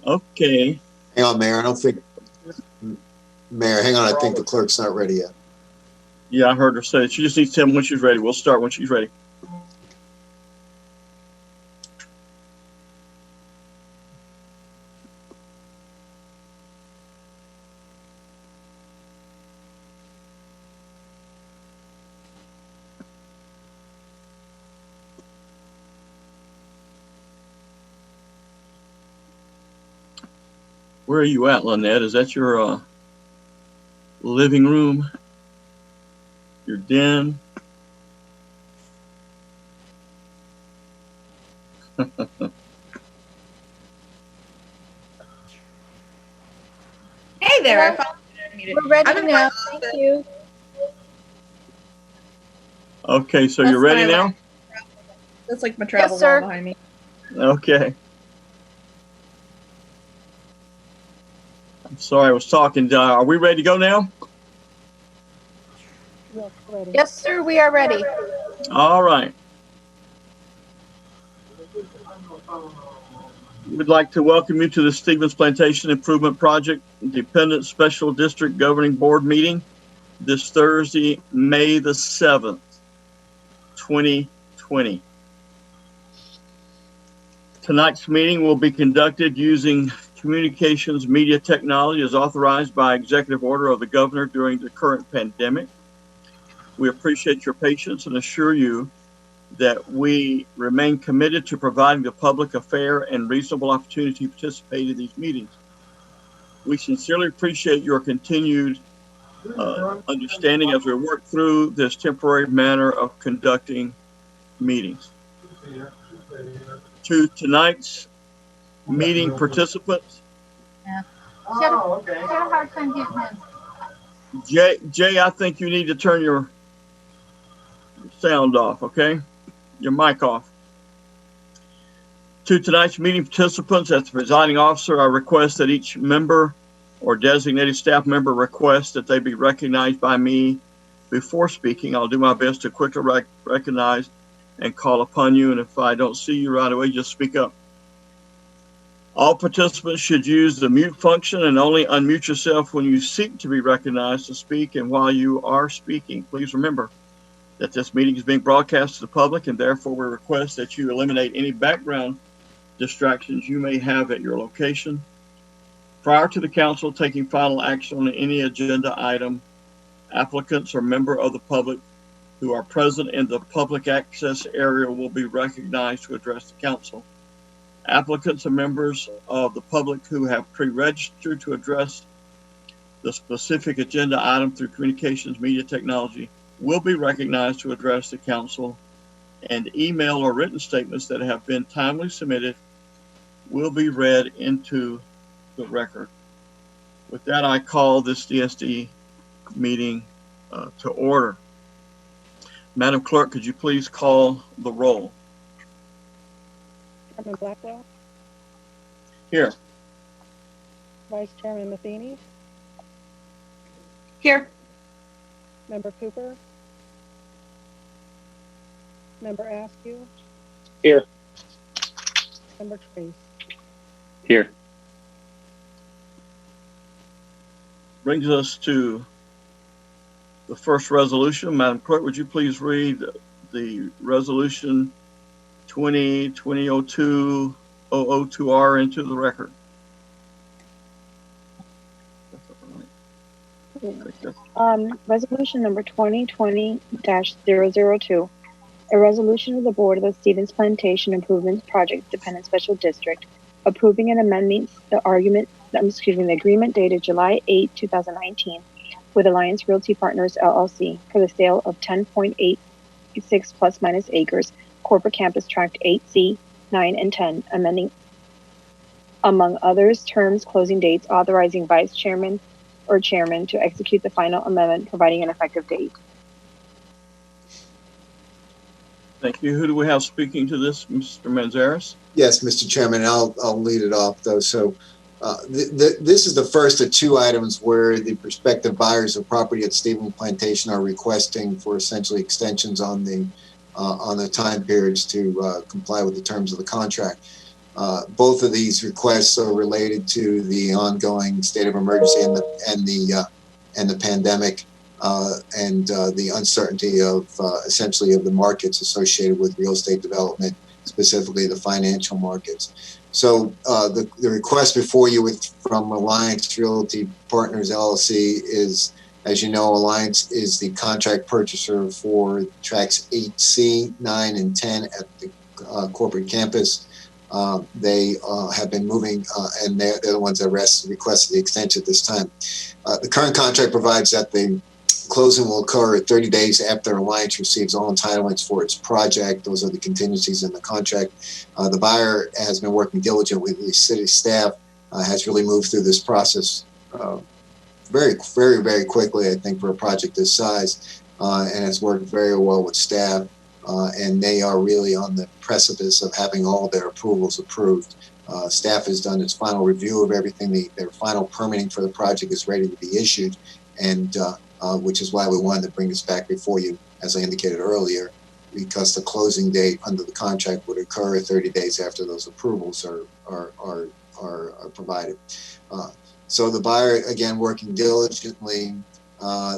Okay. Hang on, Mayor. I don't think, Mayor, hang on. I think the clerk's not ready yet. Yeah, I heard her say it. She just needs to tell me when she's ready. We'll start when she's ready. Where are you at, Lynette? Is that your living room? Your den? Hey there. We're ready now. Thank you. Okay, so you're ready now? That's like my travel Yes, sir. wall behind me. Okay. I'm sorry, I was talking. Are we ready to go now? Yes, ready. Yes, sir. We are ready. All right. We'd like to welcome you to the Stevens Plantation Improvement Project Dependent Special District Governing Board meeting this Thursday, May the 7th, 2020. Tonight's meeting will be conducted using communications media technology as authorized by executive order of the governor during the current pandemic. We appreciate your patience and assure you that we remain committed to providing the public a fair and reasonable opportunity to participate in these meetings. We sincerely appreciate your continued understanding as we work through this temporary manner of conducting meetings. To tonight's meeting participants. Yeah. She had a hard time getting in. Jay, I think you need to turn your sound off, okay? Your mic off. To tonight's meeting participants, as the presiding officer, I request that each member or designated staff member request that they be recognized by me before speaking. I'll do my best to quickly recognize and call upon you, and if I don't see you right away, just speak up. All participants should use the mute function and only unmute yourself when you seek to be recognized to speak, and while you are speaking, please remember that this meeting is being broadcast to the public, and therefore we request that you eliminate any background distractions you may have at your location. Prior to the council taking final action on any agenda item, applicants or member of the public who are present in the public access area will be recognized to address the council. Applicants and members of the public who have pre-registered to address the specific agenda item through communications media technology will be recognized to address the council, and email or written statements that have been timely submitted will be read into the record. With that, I call this DSD meeting to order. Madam Clerk, could you please call the roll? Chairman Blackwell. Here. Vice Chairman Matheny. Here. Member Cooper. Member Askew. Here. Member Trace. Here. Brings us to the first resolution. Madam Clerk, would you please read the resolution 2020-02-002R into the record? Resolution number 2020-002, a resolution of the Board of the Stevens Plantation Improvements Project Dependent Special District approving an amendment the agreement dated July 8, 2019 with Alliance Realty Partners LLC for the sale of 10.86 plus minus acres corporate campus tract 8C, 9, and 10, amending among others terms, closing dates, authorizing vice chairman or chairman to execute the final amendment, providing an effective date. Thank you. Who do we have speaking to this, Mr. Manzares? Yes, Mr. Chairman, I'll lead it off though. So this is the first of two items where the prospective buyers of property at Stevens Plantation are requesting for essentially extensions on the time periods to comply with the terms of the contract. Both of these requests are related to the ongoing state of emergency and the pandemic and the uncertainty of essentially of the markets associated with real estate development, specifically the financial markets. So the request before you from Alliance Realty Partners LLC is, as you know, Alliance is the contract purchaser for tracks 8C, 9, and 10 at the corporate campus. They have been moving, and they're the ones that requested the extension at this time. The current contract provides that the closing will occur 30 days after Alliance receives all entitlements for its project. Those are the contingencies in the contract. The buyer has been working diligently with the city staff, has really moved through this process very, very, very quickly, I think, for a project this size, and has worked very well with staff. And they are really on the precipice of having all their approvals approved. Staff has done its final review of everything. Their final permitting for the project is ready to be issued, and which is why we wanted to bring this back before you, as I indicated earlier, because the closing date under the contract would occur 30 days after those approvals are provided. So the buyer, again, working diligently,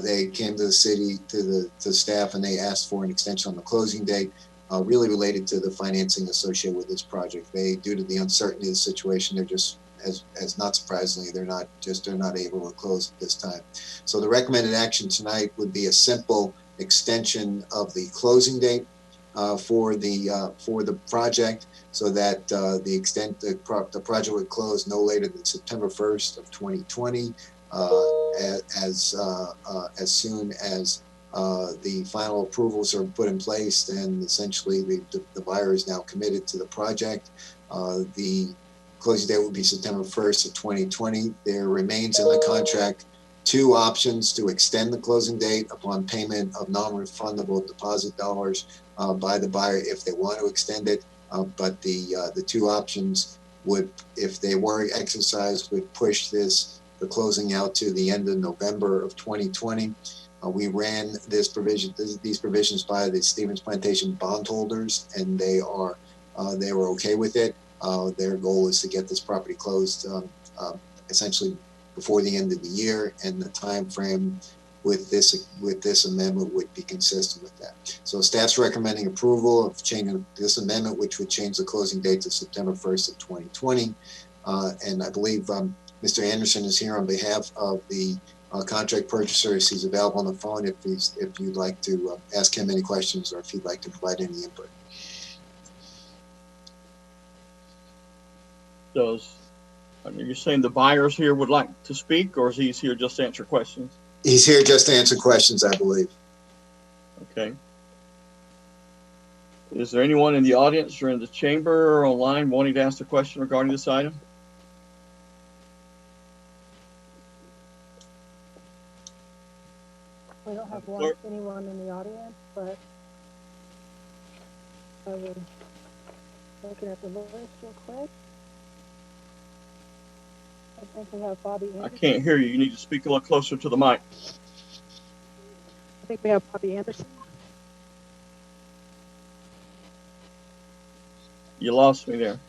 they came to the city, to staff, and they asked for an extension on the closing date, really related to the financing associated with this project. Due to the uncertainty of the situation, they're just, as not surprisingly, they're not able to close at this time. So the recommended action tonight would be a simple extension of the closing date for the project, so that the project would close no later than September 1st of 2020. As soon as the final approvals are put in place, and essentially the buyer is now committed to the project. The closing date will be September 1st of 2020. There remains in the contract 2 options to extend the closing date upon payment of non-refundable deposit dollars by the buyer if they want to extend it. But the 2 options would, if they were exercised, would push the closing out to the end of November of 2020. We ran these provisions by the Stevens Plantation bondholders, and they were okay with it. Their goal is to get this property closed essentially before the end of the year, and the time frame with this amendment would be consistent with that. So staff's recommending approval of changing this amendment, which would change the closing date to September 1st of 2020. And I believe Mr. Anderson is here on behalf of the contract purchasers. He's available on the phone if you'd like to ask him any questions, or if you'd like to provide any input. You're saying the buyers here would like to speak, or is he here just to answer questions? He's here just to answer questions, I believe. Okay. Is there anyone in the audience or in the chamber or online wanting to ask a question regarding this item? We don't have anyone in the audience, but I was looking at the list real quick. I think we have Bobby Anderson. I can't hear you. You need to speak a little closer to the mic. I think we have Bobby Anderson. You lost me there.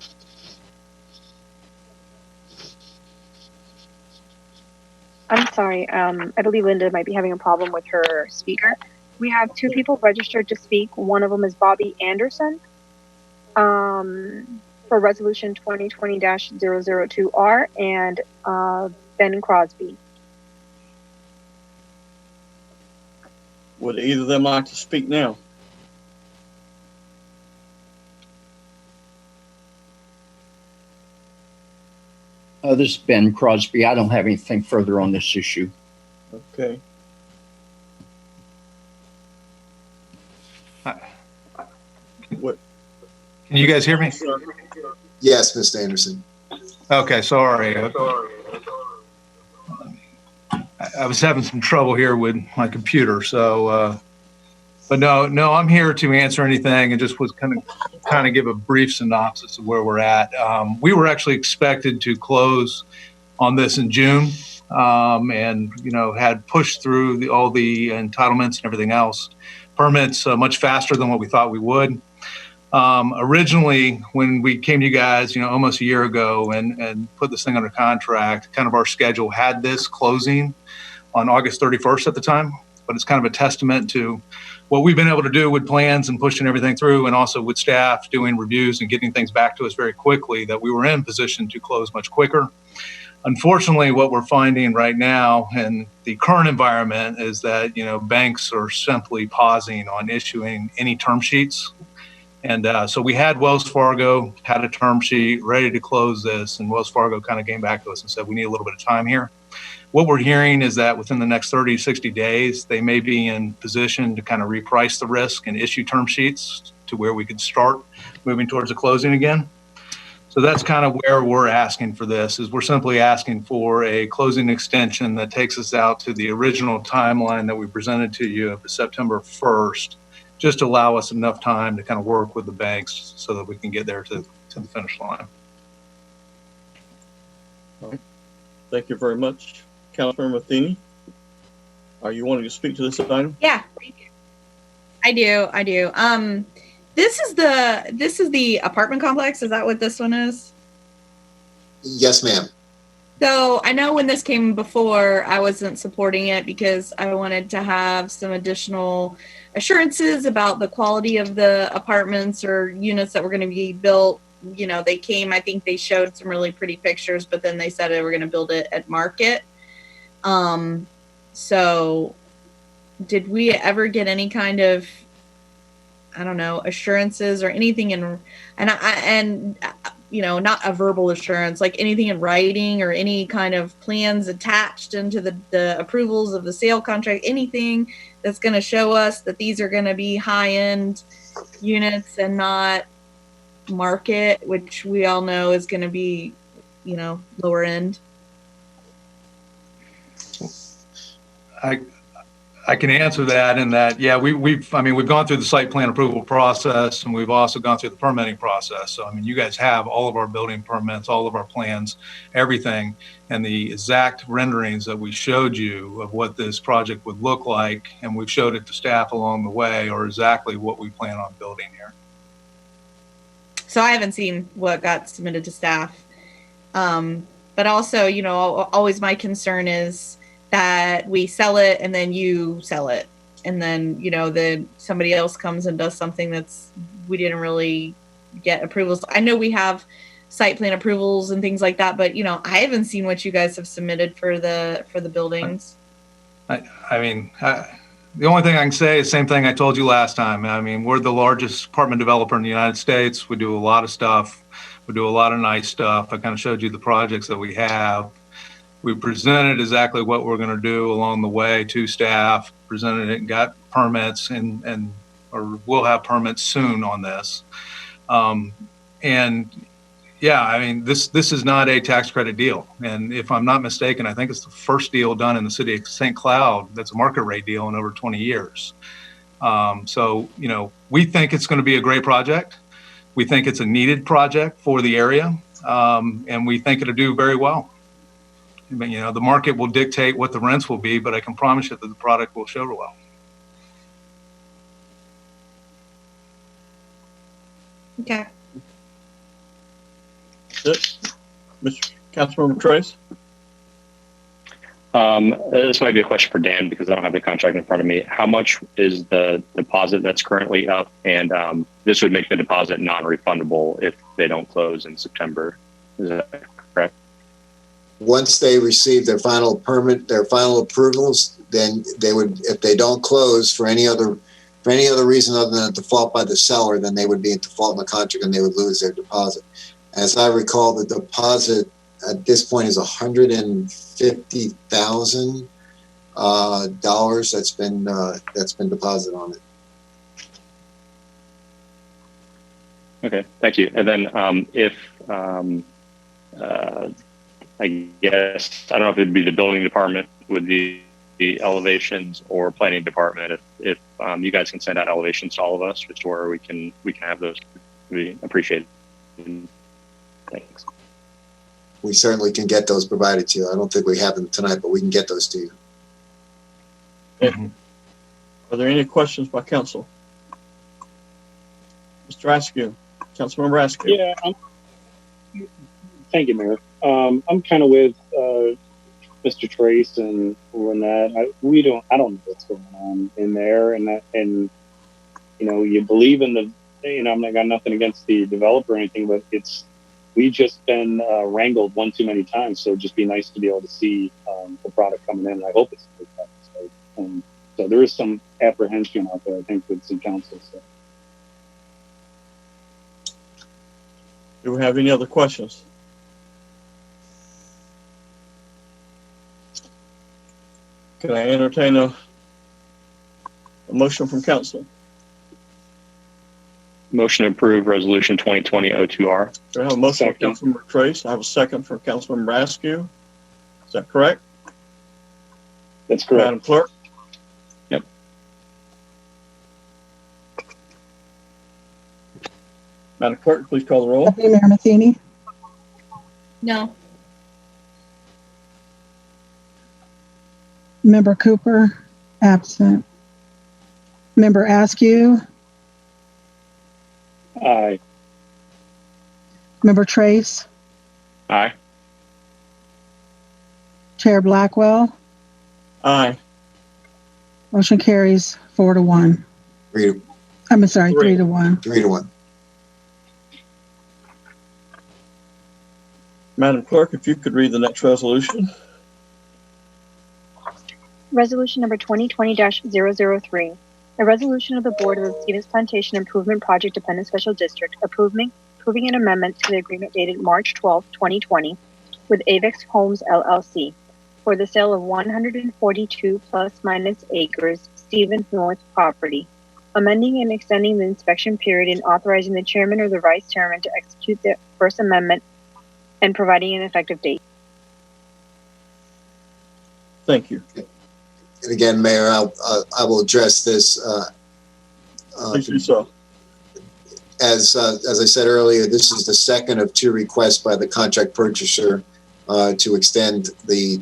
I'm sorry. I believe Linda might be having a problem with her speaker. We have 2 people registered to speak. One of them is Bobby Anderson for Resolution 2020-002R, and Ben Crosby. Would either of them like to speak now? This is Ben Crosby. I don't have anything further on this issue. Okay. What? Can you guys hear me? Yes, Mr. Anderson. Okay, sorry. I was having some trouble here with my computer, so but no, I'm here to answer anything, and just was kind of give a brief synopsis of where we're at. We were actually expected to close on this in June, and had pushed through all the entitlements and everything else, permits much faster than what we thought we would. Originally, when we came to you guys, almost a year ago and put this thing under contract, kind of our schedule had this closing on August 31st at the time, but it's kind of a testament to what we've been able to do with plans and pushing everything through, and also with staff doing reviews and getting things back to us very quickly, that we were in position to close much quicker. Unfortunately, what we're finding right now in the current environment is that, banks are simply pausing on issuing any term sheets. And so we had Wells Fargo had a term sheet ready to close this, and Wells Fargo kind of came back to us and said, we need a little bit of time here. What we're hearing is that within the next 30 to 60 days, they may be in position to kind of reprice the risk and issue term sheets to where we could start moving towards a closing again. So that's kind of where we're asking for this, is we're simply asking for a closing extension that takes us out to the original timeline that we presented to you of September 1st, just to allow us enough time to kind of work with the banks so that we can get there to the finish line. All right. Thank you very much. Councilmember Matheny, are you wanting to speak to this item? Yeah, I do. This is the apartment complex. Is that what this one is? Yes, ma'am. So I know when this came before, I wasn't supporting it because I wanted to have some additional assurances about the quality of the apartments or units that were going to be built. They came, I think they showed some really pretty pictures, but then they said they were going to build it at market. So did we ever get any kind of, I don't know, assurances or anything not a verbal assurance, like anything in writing or any kind of plans attached into the approvals of the sale contract, anything that's going to show us that these are going to be high-end units and not market, which we all know is going to be, lower end? I can answer that in that, yeah, we've gone through the site plan approval process, and we've also gone through the permitting process. So, you guys have all of our building permits, all of our plans, everything, and the exact renderings that we showed you of what this project would look like, and we've showed it to staff along the way, are exactly what we plan on building here. So I haven't seen what got submitted to staff. But also, always my concern is that we sell it and then you sell it. And then, then somebody else comes and does something we didn't really get approvals. I know we have site plan approvals and things like that, but, I haven't seen what you guys have submitted for the buildings. The only thing I can say is the same thing I told you last time. We're the largest apartment developer in the United States. We do a lot of stuff. We do a lot of nice stuff. I kind of showed you the projects that we have. We presented exactly what we're going to do along the way to staff, presented it and got permits or we'll have permits soon on this. This is not a tax credit deal. And if I'm not mistaken, I think it's the first deal done in the city of St. Cloud that's a market rate deal in over 20 years. We think it's going to be a great project. We think it's a needed project for the area. And we think it'll do very well. The market will dictate what the rents will be, but I can promise you that the product will show well. Okay. Mr. Councilmember Trace? This might be a question for Dan because I don't have the contract in front of me. How much is the deposit that's currently up? And this would make the deposit non-refundable if they don't close in September. Is that correct? Once they receive their final permit, their final approvals, then they would, if they don't close for any other reason other than a default by the seller, then they would be in default in the contract and they would lose their deposit. As I recall, the deposit at this point is $150,000 that's been deposited on it. Okay, thank you. And then I guess, I don't know if it'd be the building department with the elevations or planning department. If you guys can send out elevations to all of us, just where we can have those, we appreciate it. Thanks. We certainly can get those provided to you. I don't think we have them tonight, but we can get those to you. Mm-hmm. Are there any questions by council? Mr. Askew, Councilmember Askew. Yeah, thank you, Mayor. I'm kind of with Mr. Trace and Lynette. I don't know what's going on in there, and you believe in the, I'm not got nothing against the developer or anything, but we've just been wrangled one too many times. So it'd just be nice to be able to see the product coming in. And I hope it's a good product. So there is some apprehension out there, I think, with some council. So. Do we have any other questions? Can I entertain a motion from council? Motion to approve resolution 2020-02R. Do I have a motion from Councilmember Trace? I have a second from Councilmember Askew. Is that correct? That's correct. Madam Clerk? Yep. Madam Clerk, please call the roll. Deputy Mayor Matheny, No. Member Cooper, absent. Member Askew, Aye. Member Trace, Aye. Chair Blackwell. Aye. Motion carries 4-1. I'm sorry, 3-1. 3-1. Madam Clerk, if you could read the next resolution. Resolution number 2020-003. A resolution of the Board of the Stevens Plantation Improvement Project Dependent Special District approving an amendment to the agreement dated March 12, 2020 with Avex Homes LLC for the sale of 142 plus minus acres Stevens North property, amending and extending the inspection period and authorizing the chairman or the vice chairman to execute the first amendment and providing an effective date. Thank you. And again, Mayor, I will address this. Please do so. As I said earlier, this is the second of two requests by the contract purchaser to extend the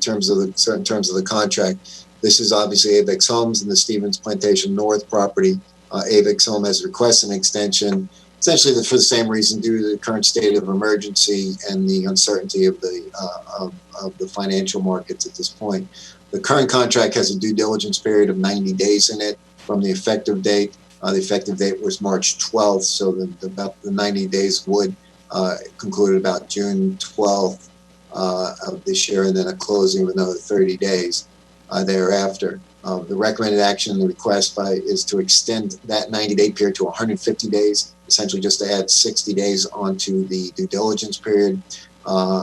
certain terms of the contract. This is obviously Avex Homes and the Stevens Plantation North property. Avex Home has requested an extension, essentially for the same reason, due to the current state of emergency and the uncertainty of the financial markets at this point. The current contract has a due diligence period of 90 days in it from the effective date. The effective date was March 12th, so about the 90 days would conclude about June 12th of this year, and then a closing of another 30 days thereafter. The recommended action in the request is to extend that 90-day period to 150 days, essentially just to add 60 days onto the due diligence period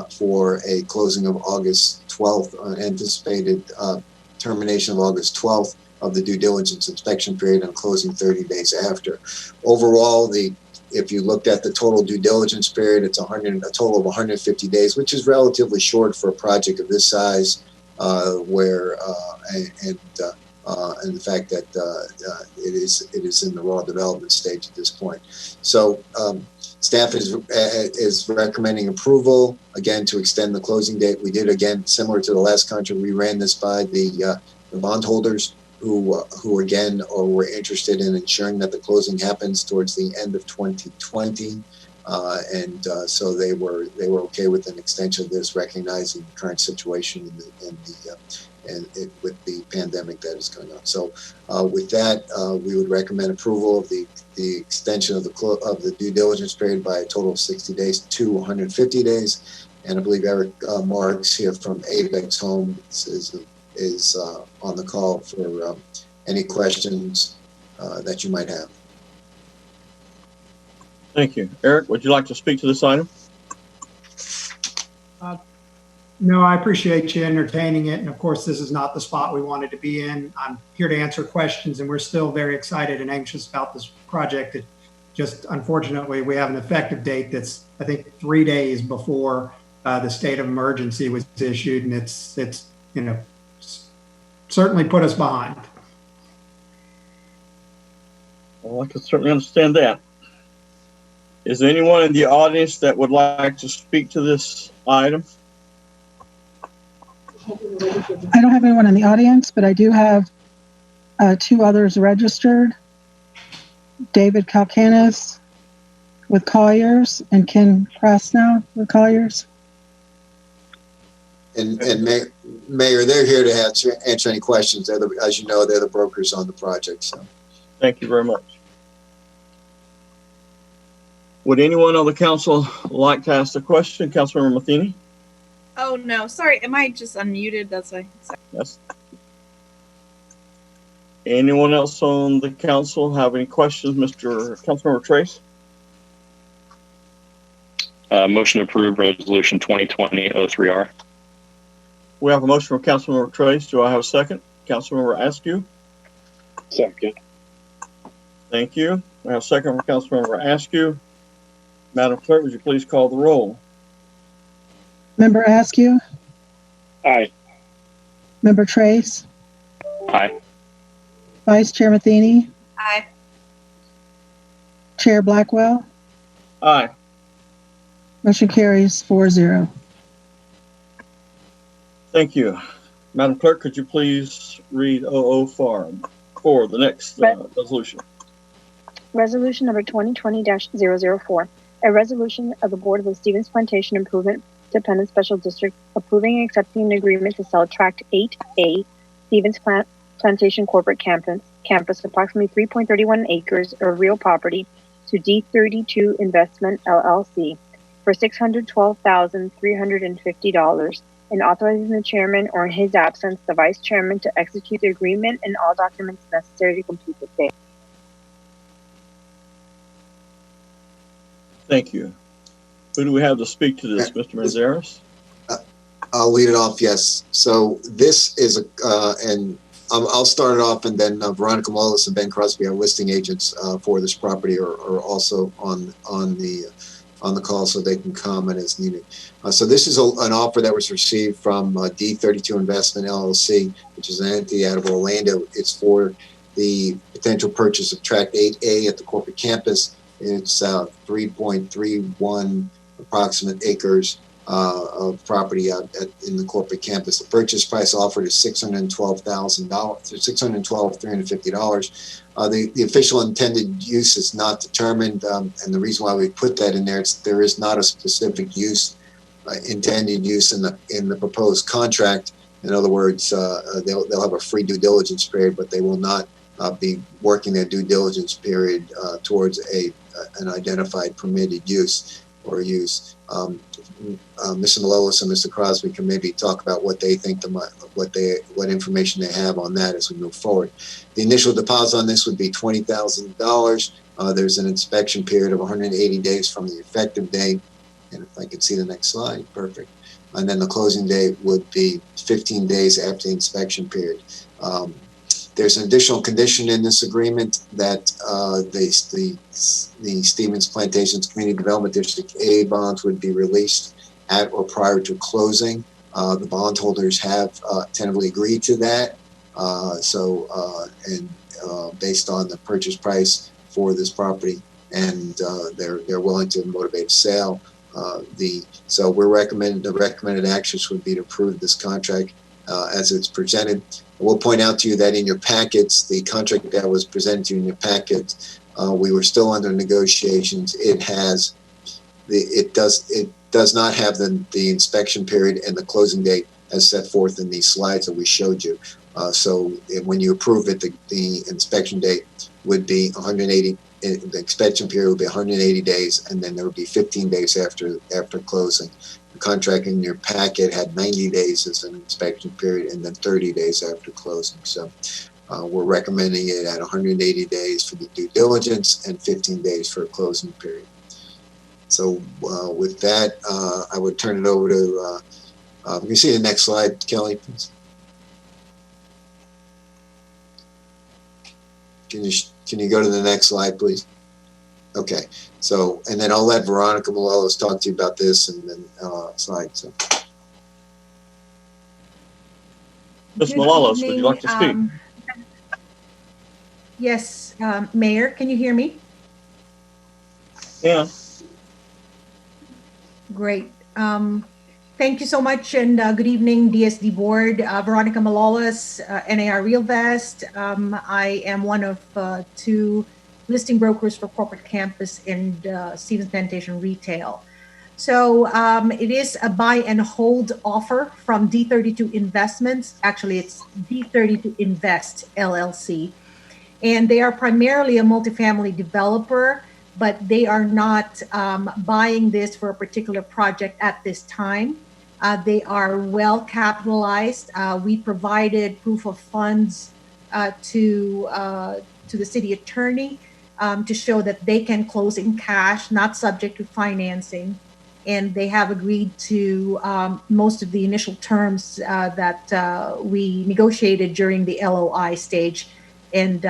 for a closing of August 12th, anticipated termination of August 12th of the due diligence inspection period and closing 30 days after. Overall, if you looked at the total due diligence period, it's a total of 150 days, which is relatively short for a project of this size, and the fact that it is in the raw development stage at this point. So staff is recommending approval again to extend the closing date. We did, again, similar to the last contract, we ran this by the bondholders who again were interested in ensuring that the closing happens towards the end of 2020. So they were okay with an extension of this, recognizing the current situation with the pandemic that is going on. So with that, we would recommend approval of the extension of the due diligence period by a total of 60 days to 150 days. And I believe Eric Marks here from Avex Home is on the call for any questions that you might have. Thank you. Eric, would you like to speak to this item? No, I appreciate you entertaining it. And of course, this is not the spot we wanted to be in. I'm here to answer questions, and we're still very excited and anxious about this project. It just, unfortunately, we have an effective date that's, I think, 3 days before the state of emergency was issued, and it's certainly put us behind. Well, I can certainly understand that. Is there anyone in the audience that would like to speak to this item? I don't have anyone in the audience, but I do have 2 others registered. David Kalkanis with Colliers and Ken Krasnow with Colliers. And Mayor, they're here to answer any questions. As you know, they're the brokers on the project. So, thank you very much. Would anyone on the council like to ask a question? Councilmember Matheny? Oh no, sorry. Am I just unmuted? That's why. Sorry. Yes. Anyone else on the council have any questions? Councilmember Trace? Motion to approve resolution 2020-03R. We have a motion from Councilmember Trace. Do I have a second? Councilmember Askew? Second. Thank you. We have a second from Councilmember Askew. Madam Clerk, would you please call the roll? Member Askew? Aye. Member Trace? Aye. Vice Chair Matheny? Aye. Chair Blackwell? Aye. Motion carries 4-0. Thank you. Madam Clerk, could you please read 00 for the next resolution? Resolution number 2020-004. A resolution of the Board of the Stevens Plantation Improvement Dependent Special District approving and accepting an agreement to sell Tract 8A, Stevens Plantation Corporate Campus, approximately 3.31 acres of real property to D32 Investment LLC for $612,350, and authorizing the chairman or in his absence, the vice chairman to execute the agreement and all documents necessary to complete the sale. Thank you. Who do we have to speak to this, Mr. Manzares? I'll lead it off. Yes. So this is and I'll start it off, and then Veronica Mullis and Ben Crosby, our listing agents for this property, are also on the call, so they can comment as needed. So this is an offer that was received from D32 Investment LLC, which is an entity out of Orlando. It's for the potential purchase of Tract 8A at the corporate campus. It's 3.31 approximate acres of property out in the corporate campus. The purchase price offered is $612,350. The official intended use is not determined, and the reason why we put that in there, there is not a specific use, intended use in the proposed contract. In other words, they'll have a free due diligence period, but they will not be working their due diligence period towards an identified permitted use or use. Mr. Malolis and Mr. Crosby can maybe talk about what they think, what information they have on that as we move forward. The initial deposit on this would be $20,000. There's an inspection period of 180 days from the effective date. And if I could see the next slide, perfect. And then the closing date would be 15 days after the inspection period. There's an additional condition in this agreement that the Stevens Plantations Community Development District A bonds would be released at or prior to closing. The bondholders have tentatively agreed to that. Based on the purchase price for this property, and they're willing to motivate sale. So the recommended actions would be to approve this contract as it's presented. I will point out to you that in your packets, the contract that was presented to you in your packets, we were still under negotiations. It does not have the inspection period and the closing date as set forth in these slides that we showed you. So when you approve it, the inspection date would be 180. The inspection period would be 180 days, and then there would be 15 days after closing. The contract in your packet had 90 days as an inspection period, and then 30 days after closing. So we're recommending it at 180 days for the due diligence and 15 days for a closing period. So with that, I would turn it over to. Can you see the next slide, Kelly, please? Can you go to the next slide, please? Okay. So, and then I'll let Veronica Malolis talk to you about this and then slide. So. Ms. Malolis, would you like to speak? Yes, Mayor, can you hear me? Yeah. Great. Thank you so much, and good evening, DSD Board. Veronica Malolis, NAR Realvest. I am one of two listing brokers for corporate campus and Stevens Plantation retail. So it is a buy and hold offer from D32 Investments. Actually, it's D32 Invest LLC. And they are primarily a multifamily developer, but they are not buying this for a particular project at this time. They are well capitalized. We provided proof of funds to the city attorney to show that they can close in cash, not subject to financing. And they have agreed to most of the initial terms that we negotiated during the LOI stage. And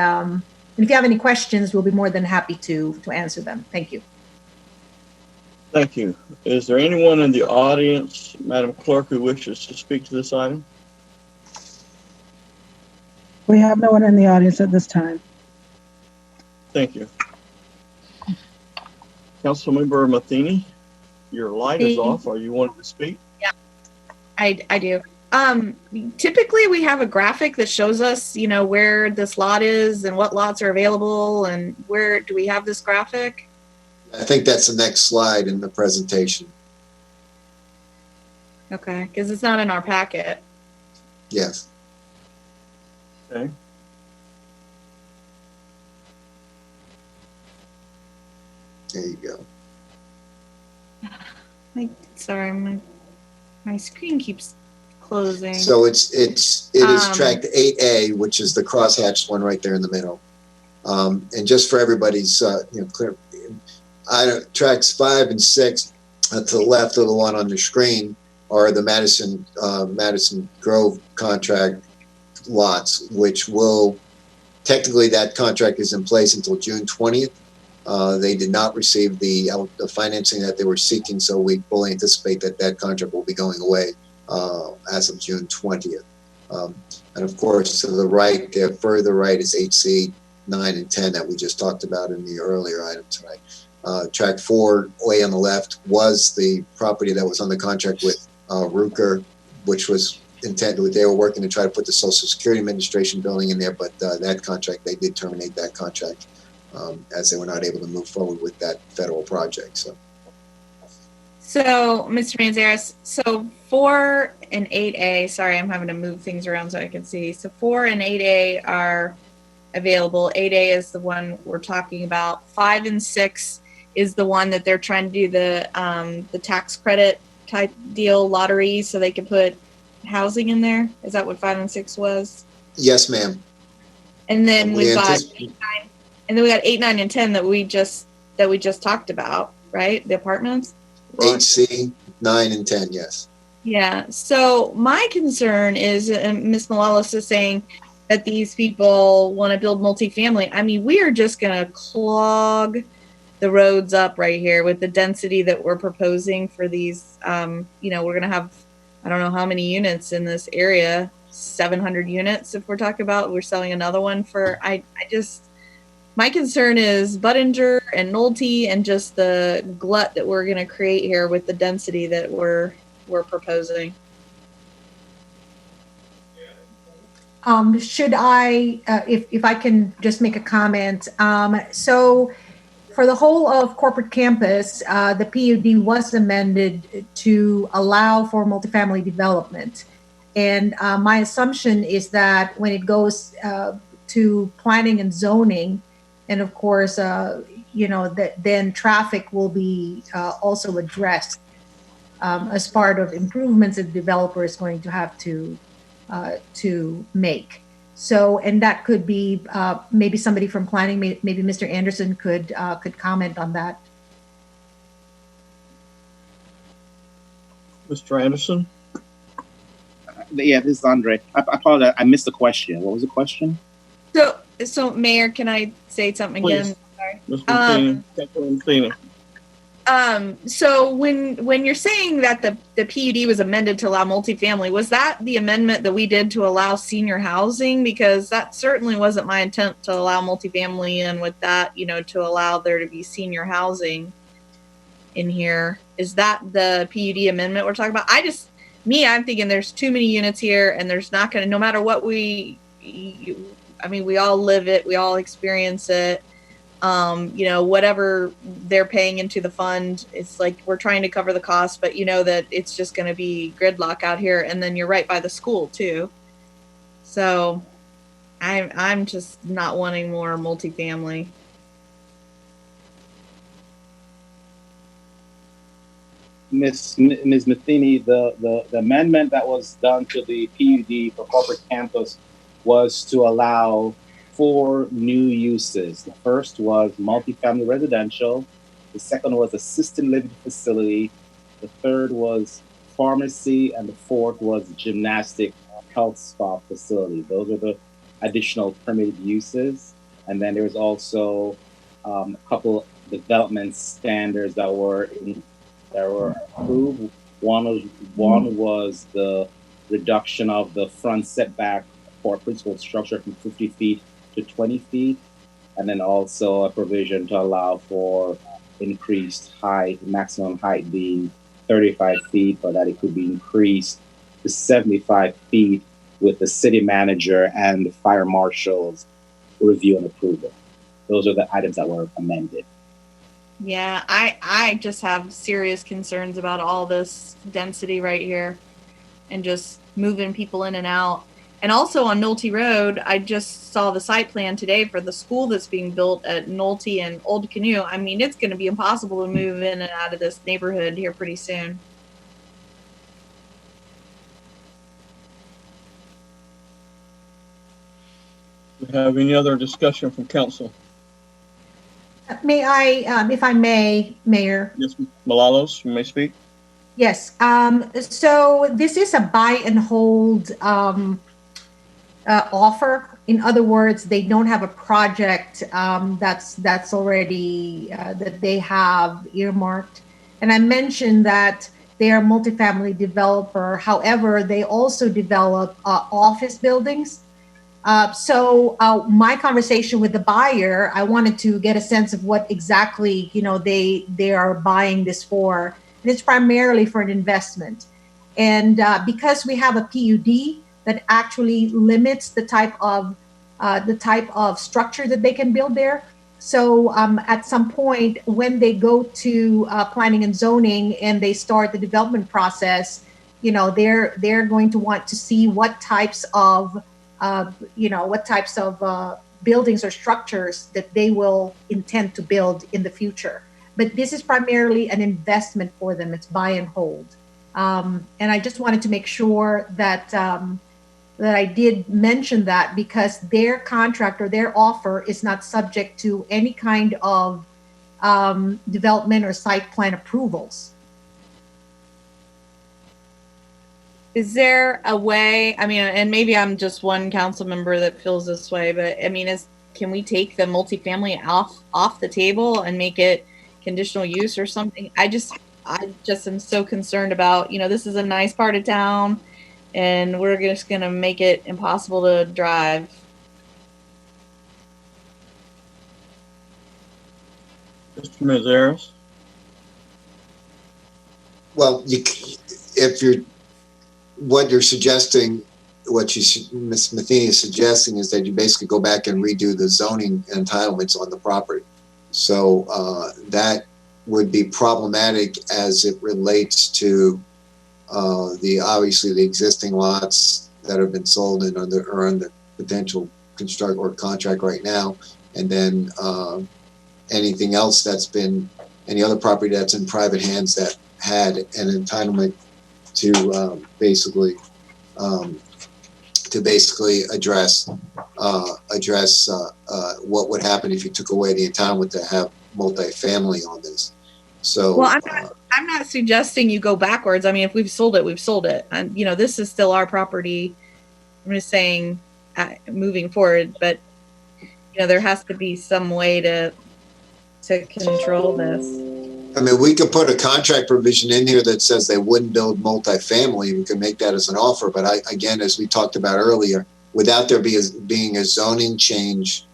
if you have any questions, we'll be more than happy to answer them. Thank you. Thank you. Is there anyone in the audience, Madam Clerk, who wishes to speak to this item? We have no one in the audience at this time. Thank you. Councilmember Matheny, your light is off. Are you wanting to speak? Yeah, I do. Typically we have a graphic that shows us, you know, where this lot is and what lots are available, and where do we have this graphic? I think that's the next slide in the presentation. Okay, because it's not in our packet. Yes. Okay. There you go. Sorry, my screen keeps closing. So it is track 8A, which is the crosshatched one right there in the middle. And just for everybody's clear, tracks 5 and 6 to the left of the one on the screen are the Madison Grove contract lots, which will technically, that contract is in place until June 20th. They did not receive the financing that they were seeking, so we fully anticipate that that contract will be going away as of June 20th. And of course, to the right, there further right is 8C, 9, and 10 that we just talked about in the earlier item tonight. Track 4, way on the left, was the property that was on the contract with Ruker, which was intended, they were working to try to put the Social Security Administration building in there, but that contract, they did terminate that contract as they were not able to move forward with that federal project. So, Mr. Manzares, so 4 and 8A, sorry, I'm having to move things around so I can see. So 4 and 8A are available. 8A is the one we're talking about. 5 and 6 is the one that they're trying to do the tax credit type deal lottery, so they can put housing in there. Is that what 5 and 6 was? Yes, ma'am. And then we've got 8, 9, and then we got 8, 9, and 10 that we just talked about, right? The apartments. 8C, 9, and 10. Yes. Yeah. So my concern is, and Ms. Malalas is saying that these people want to build multifamily. I mean, we are just going to clog the roads up right here with the density that we're proposing for these. We're going to have, I don't know how many units in this area, 700 units. If we're talking about, we're selling another one for, my concern is Buttinger and Nolte and just the glut that we're going to create here with the density that we're proposing. Should I, if I can just make a comment. So for the whole of corporate campus, the PUD was amended to allow for multifamily development. And my assumption is that when it goes to planning and zoning, and of course, that then traffic will be also addressed as part of improvements that the developer is going to have to make. So, and that could be maybe somebody from planning, maybe Mr. Anderson could comment on that. Mr. Anderson? Yeah, this is Andre. I apologize. I missed the question. What was the question? So Mayor, can I say something again? Sorry. So when you're saying that the PUD was amended to allow multifamily, was that the amendment that we did to allow senior housing? Because that certainly wasn't my intent to allow multifamily, and with that, to allow there to be senior housing in here. Is that the PUD amendment we're talking about? I'm thinking there's too many units here, and there's not going to, no matter what we all live it, we all experience it. You know, whatever they're paying into the fund, it's like we're trying to cover the cost, but you know that it's just going to be gridlock out here. And then you're right by the school too. So I'm just not wanting more multifamily. Ms. Matheny, the amendment that was done to the PUD for corporate campus was to allow 4 new uses. The first was multifamily residential. The second was assisted living facility. The third was pharmacy, and the fourth was gymnastic health spa facility. Those are the additional permitted uses. And then there was also a couple development standards that were approved. One was the reduction of the front setback for principal structure from 50 feet to 20 feet, and then also a provision to allow for increased height, maximum height being 35 feet, but that it could be increased to 75 feet with the city manager and the fire marshal's review and approval. Those are the items that were amended. Yeah, I just have serious concerns about all this density right here and just moving people in and out. And also on Nolte Road, I just saw the site plan today for the school that's being built at Nolte and Old Canoe. I mean, it's going to be impossible to move in and out of this neighborhood here pretty soon. Do we have any other discussion from council? May I, if I may, Mayor? Yes, Malalos, you may speak. Yes. So this is a buy and hold offer. In other words, they don't have a project that's already that they have earmarked. And I mentioned that they are a multifamily developer. However, they also develop office buildings. So my conversation with the buyer, I wanted to get a sense of what exactly they are buying this for. And it's primarily for an investment. And because we have a PUD that actually limits the type of structure that they can build there. So at some point when they go to planning and zoning and they start the development process, they're going to want to see what types of buildings or structures that they will intend to build in the future. But this is primarily an investment for them. It's buy and hold. And I just wanted to make sure that I did mention that because their contract or their offer is not subject to any kind of development or site plan approvals. Is there a way, I mean, and maybe I'm just one council member that feels this way, but I mean, can we take the multifamily off the table and make it conditional use or something? I just am so concerned about, this is a nice part of town and we're just going to make it impossible to drive. Mr. Mazares? Well, what you're suggesting, Ms. Matheny is suggesting is that you basically go back and redo the zoning entitlements on the property. So that would be problematic as it relates to obviously the existing lots that have been sold and are under potential construct or contract right now, and then anything else that's been any other property that's in private hands that had an entitlement to basically address what would happen if you took away the entitlement to have multifamily on this. So, well, I'm not suggesting you go backwards. I mean, if we've sold it, we've sold it, and this is still our property. I'm just saying, moving forward, but there has to be some way to control this. I mean, we could put a contract provision in here that says they wouldn't build multifamily. We could make that as an offer. But again, as we talked about earlier, without there being a zoning change,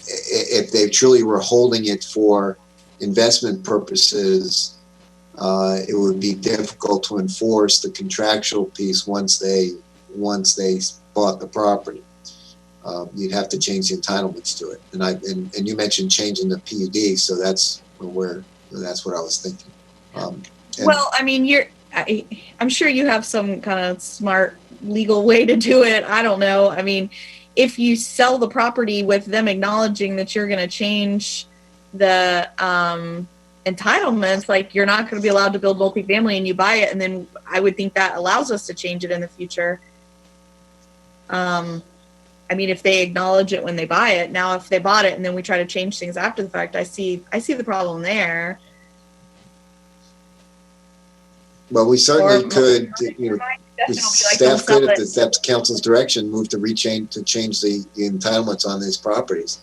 if they truly were holding it for investment purposes, it would be difficult to enforce the contractual piece once they bought the property. you'd have to change the entitlements to it. And you mentioned changing the PUD, so that's what I was thinking. Well, I mean, I'm sure you have some kind of smart legal way to do it. I don't know. I mean, if you sell the property with them acknowledging that you're going to change the entitlements, like you're not going to be allowed to build multifamily, and you buy it, and then I would think that allows us to change it in the future. I mean, if they acknowledge it when they buy it. Now, if they bought it and then we try to change things after the fact, I see the problem there. Well, we certainly could, staff could, if that's council's direction, move to change the entitlements on these properties.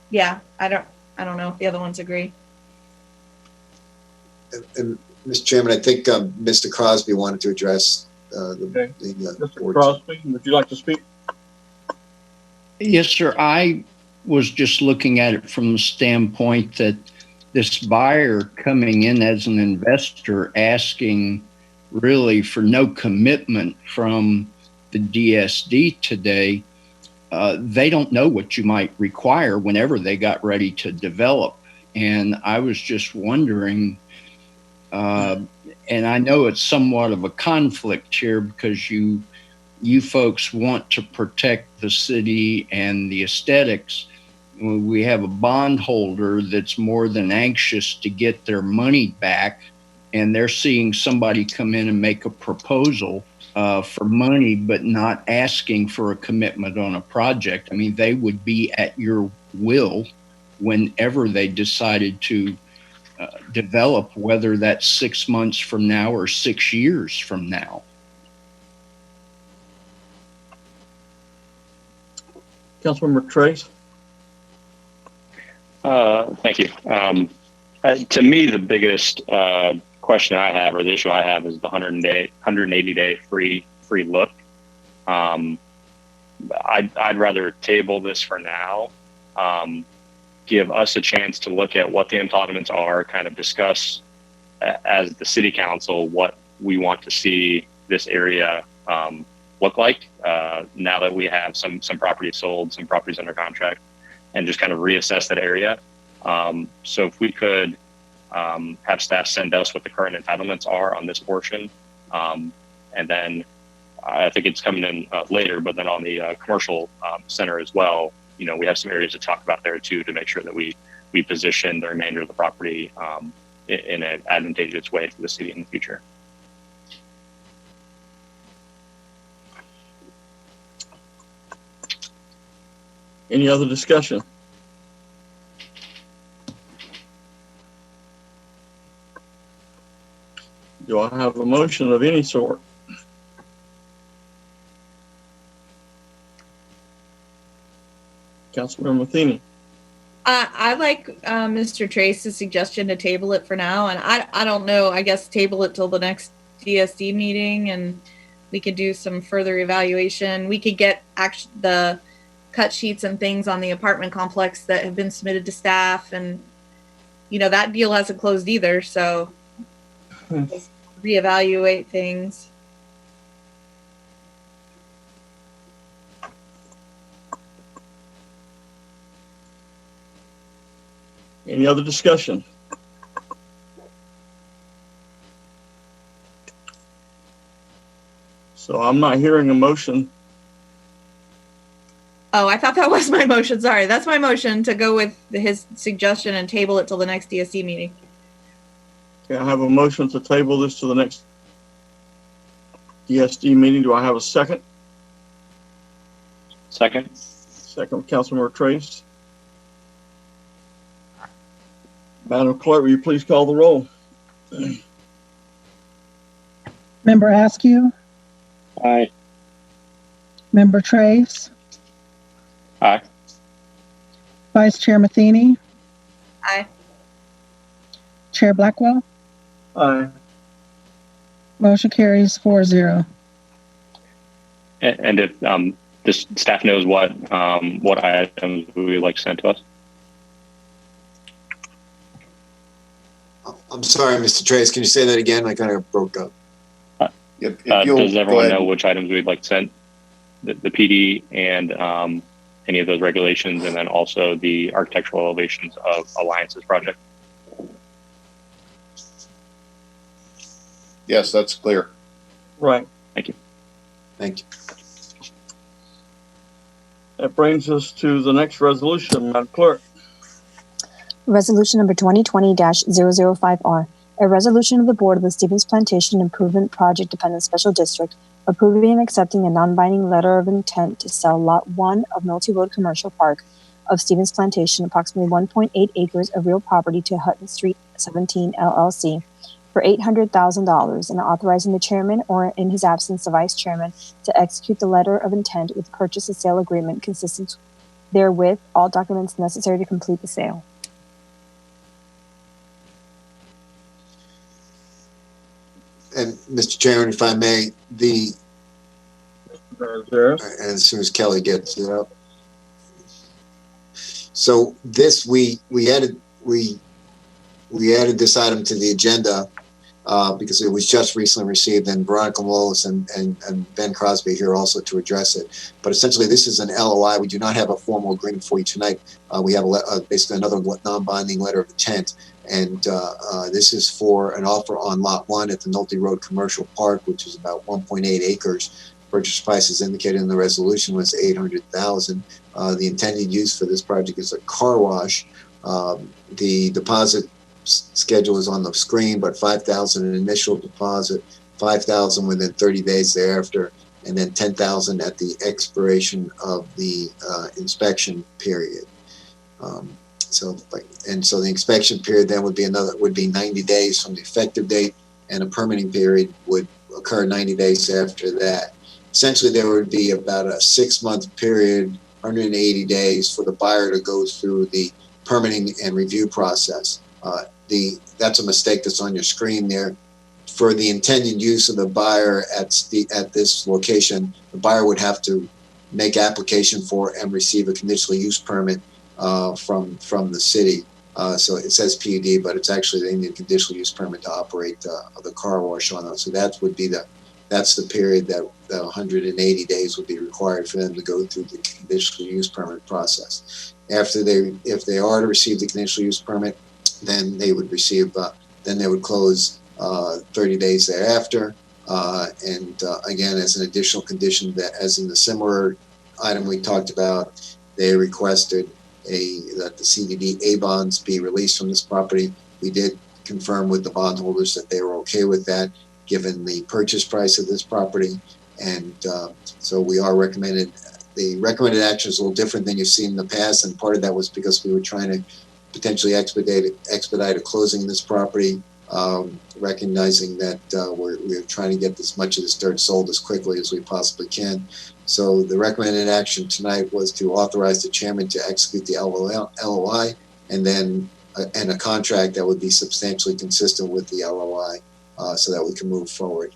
Yeah, I don't know if the other ones agree. And Mr. Chairman, I think Mr. Crosby wanted to address Mr. Crosby, would you like to speak? Yes, sir. I was just looking at it from the standpoint that this buyer coming in as an investor asking really for no commitment from the DSD today, they don't know what you might require whenever they got ready to develop. And I was just wondering, and I know it's somewhat of a conflict here because you folks want to protect the city and the aesthetics. We have a bondholder that's more than anxious to get their money back, and they're seeing somebody come in and make a proposal for money, but not asking for a commitment on a project. I mean, they would be at your will whenever they decided to develop, whether that's 6 months from now or 6 years from now. Councilmember Trace. Thank you. To me, the biggest question I have, or the issue I have, is the 180-day free look. I'd rather table this for now. Give us a chance to look at what the entitlements are, kind of discuss as the city council what we want to see this area look like now that we have some properties sold, some properties under contract, and just kind of reassess that area. So if we could have staff send us what the current entitlements are on this portion, and then I think it's coming in later, but then on the commercial center as well, you know, we have some areas to talk about there too, to make sure that we position the remainder of the property in an advantageous way for the city in the future. Any other discussion? Do I have a motion of any sort? Councilmember Matheny. I like Mr. Trace's suggestion to table it for now, and I don't know. I guess table it till the next DSD meeting, and we could do some further evaluation. We could get the cut sheets and things on the apartment complex that have been submitted to staff, and you know that deal hasn't closed either, so just reevaluate things. Any other discussion? So I'm not hearing a motion. Oh, I thought that was my motion. Sorry. That's my motion to go with his suggestion and table it till the next DSC meeting. Okay, I have a motion to table this to the next DSD meeting. Do I have a second? Second. Second, Councilmember Trace. Madam Clerk, will you please call the roll? Member Askew? Aye. Member Trace? Aye. Vice Chair Matheny? Aye. Chair Blackwell? Aye. Motion carries 4-0. And if this staff knows what items we would like to send to us. I'm sorry, Mr. Trace. Can you say that again? I kind of broke up. Does everyone know which items we'd like to send? the PD and any of those regulations, and then also the architectural elevations of Alliance's project? Yes, that's clear. Right. Thank you. Thank you. That brings us to the next resolution, Madam Clerk. Resolution number 2020-005R, a resolution of the Board of the Stevens Plantation Improvement Project Dependent Special District approving and accepting a non-binding letter of intent to sell Lot 1 of Nolte Road Commercial Park of Stevens Plantation, approximately 1.8 acres of real property to Hutton Street 17 LLC for $800,000, and authorizing the chairman, or in his absence, the vice chairman, to execute the letter of intent with purchase and sale agreement consistent therewith, all documents necessary to complete the sale. And Mr. Chairman, if I may, as soon as Kelly gets it up. So this we added this item to the agenda because it was just recently received, and Veronica Wallace and Ben Crosby here also to address it. But essentially, this is an LOI. We do not have a formal agreement for you tonight. We have basically another non-binding letter of intent. And this is for an offer on Lot 1 at the Nolte Road Commercial Park, which is about 1.8 acres. Purchase price is indicated in the resolution was $800,000. The intended use for this project is a car wash. The deposit schedule is on the screen, but $5,000 in initial deposit, $5,000 within 30 days thereafter, and then $10,000 at the expiration of the inspection period. So the inspection period then would be 90 days from the effective date, and a permitting period would occur 90 days after that. Essentially, there would be about a 6-month period, 180 days for the buyer to go through the permitting and review process. That's a mistake that's on your screen there. For the intended use of the buyer at this location, the buyer would have to make application for and receive a conditional use permit from the city. So it says PUD, but it's actually they need a conditional use permit to operate the car wash on it. So that's the period that 180 days would be required for them to go through the conditional use permit process. If they are to receive the conditional use permit, then they would close 30 days thereafter. Again, as an additional condition, that as in the similar item we talked about, they requested that the CDD bonds be released from this property. We did confirm with the bondholders that they were okay with that, given the purchase price of this property. And so we are recommended. The recommended action is a little different than you've seen in the past, and part of that was because we were trying to potentially expedite a closing of this property, recognizing that we're trying to get as much of this dirt sold as quickly as we possibly can. So the recommended action tonight was to authorize the chairman to execute the LOI and then and a contract that would be substantially consistent with the LOI, so that we can move forward.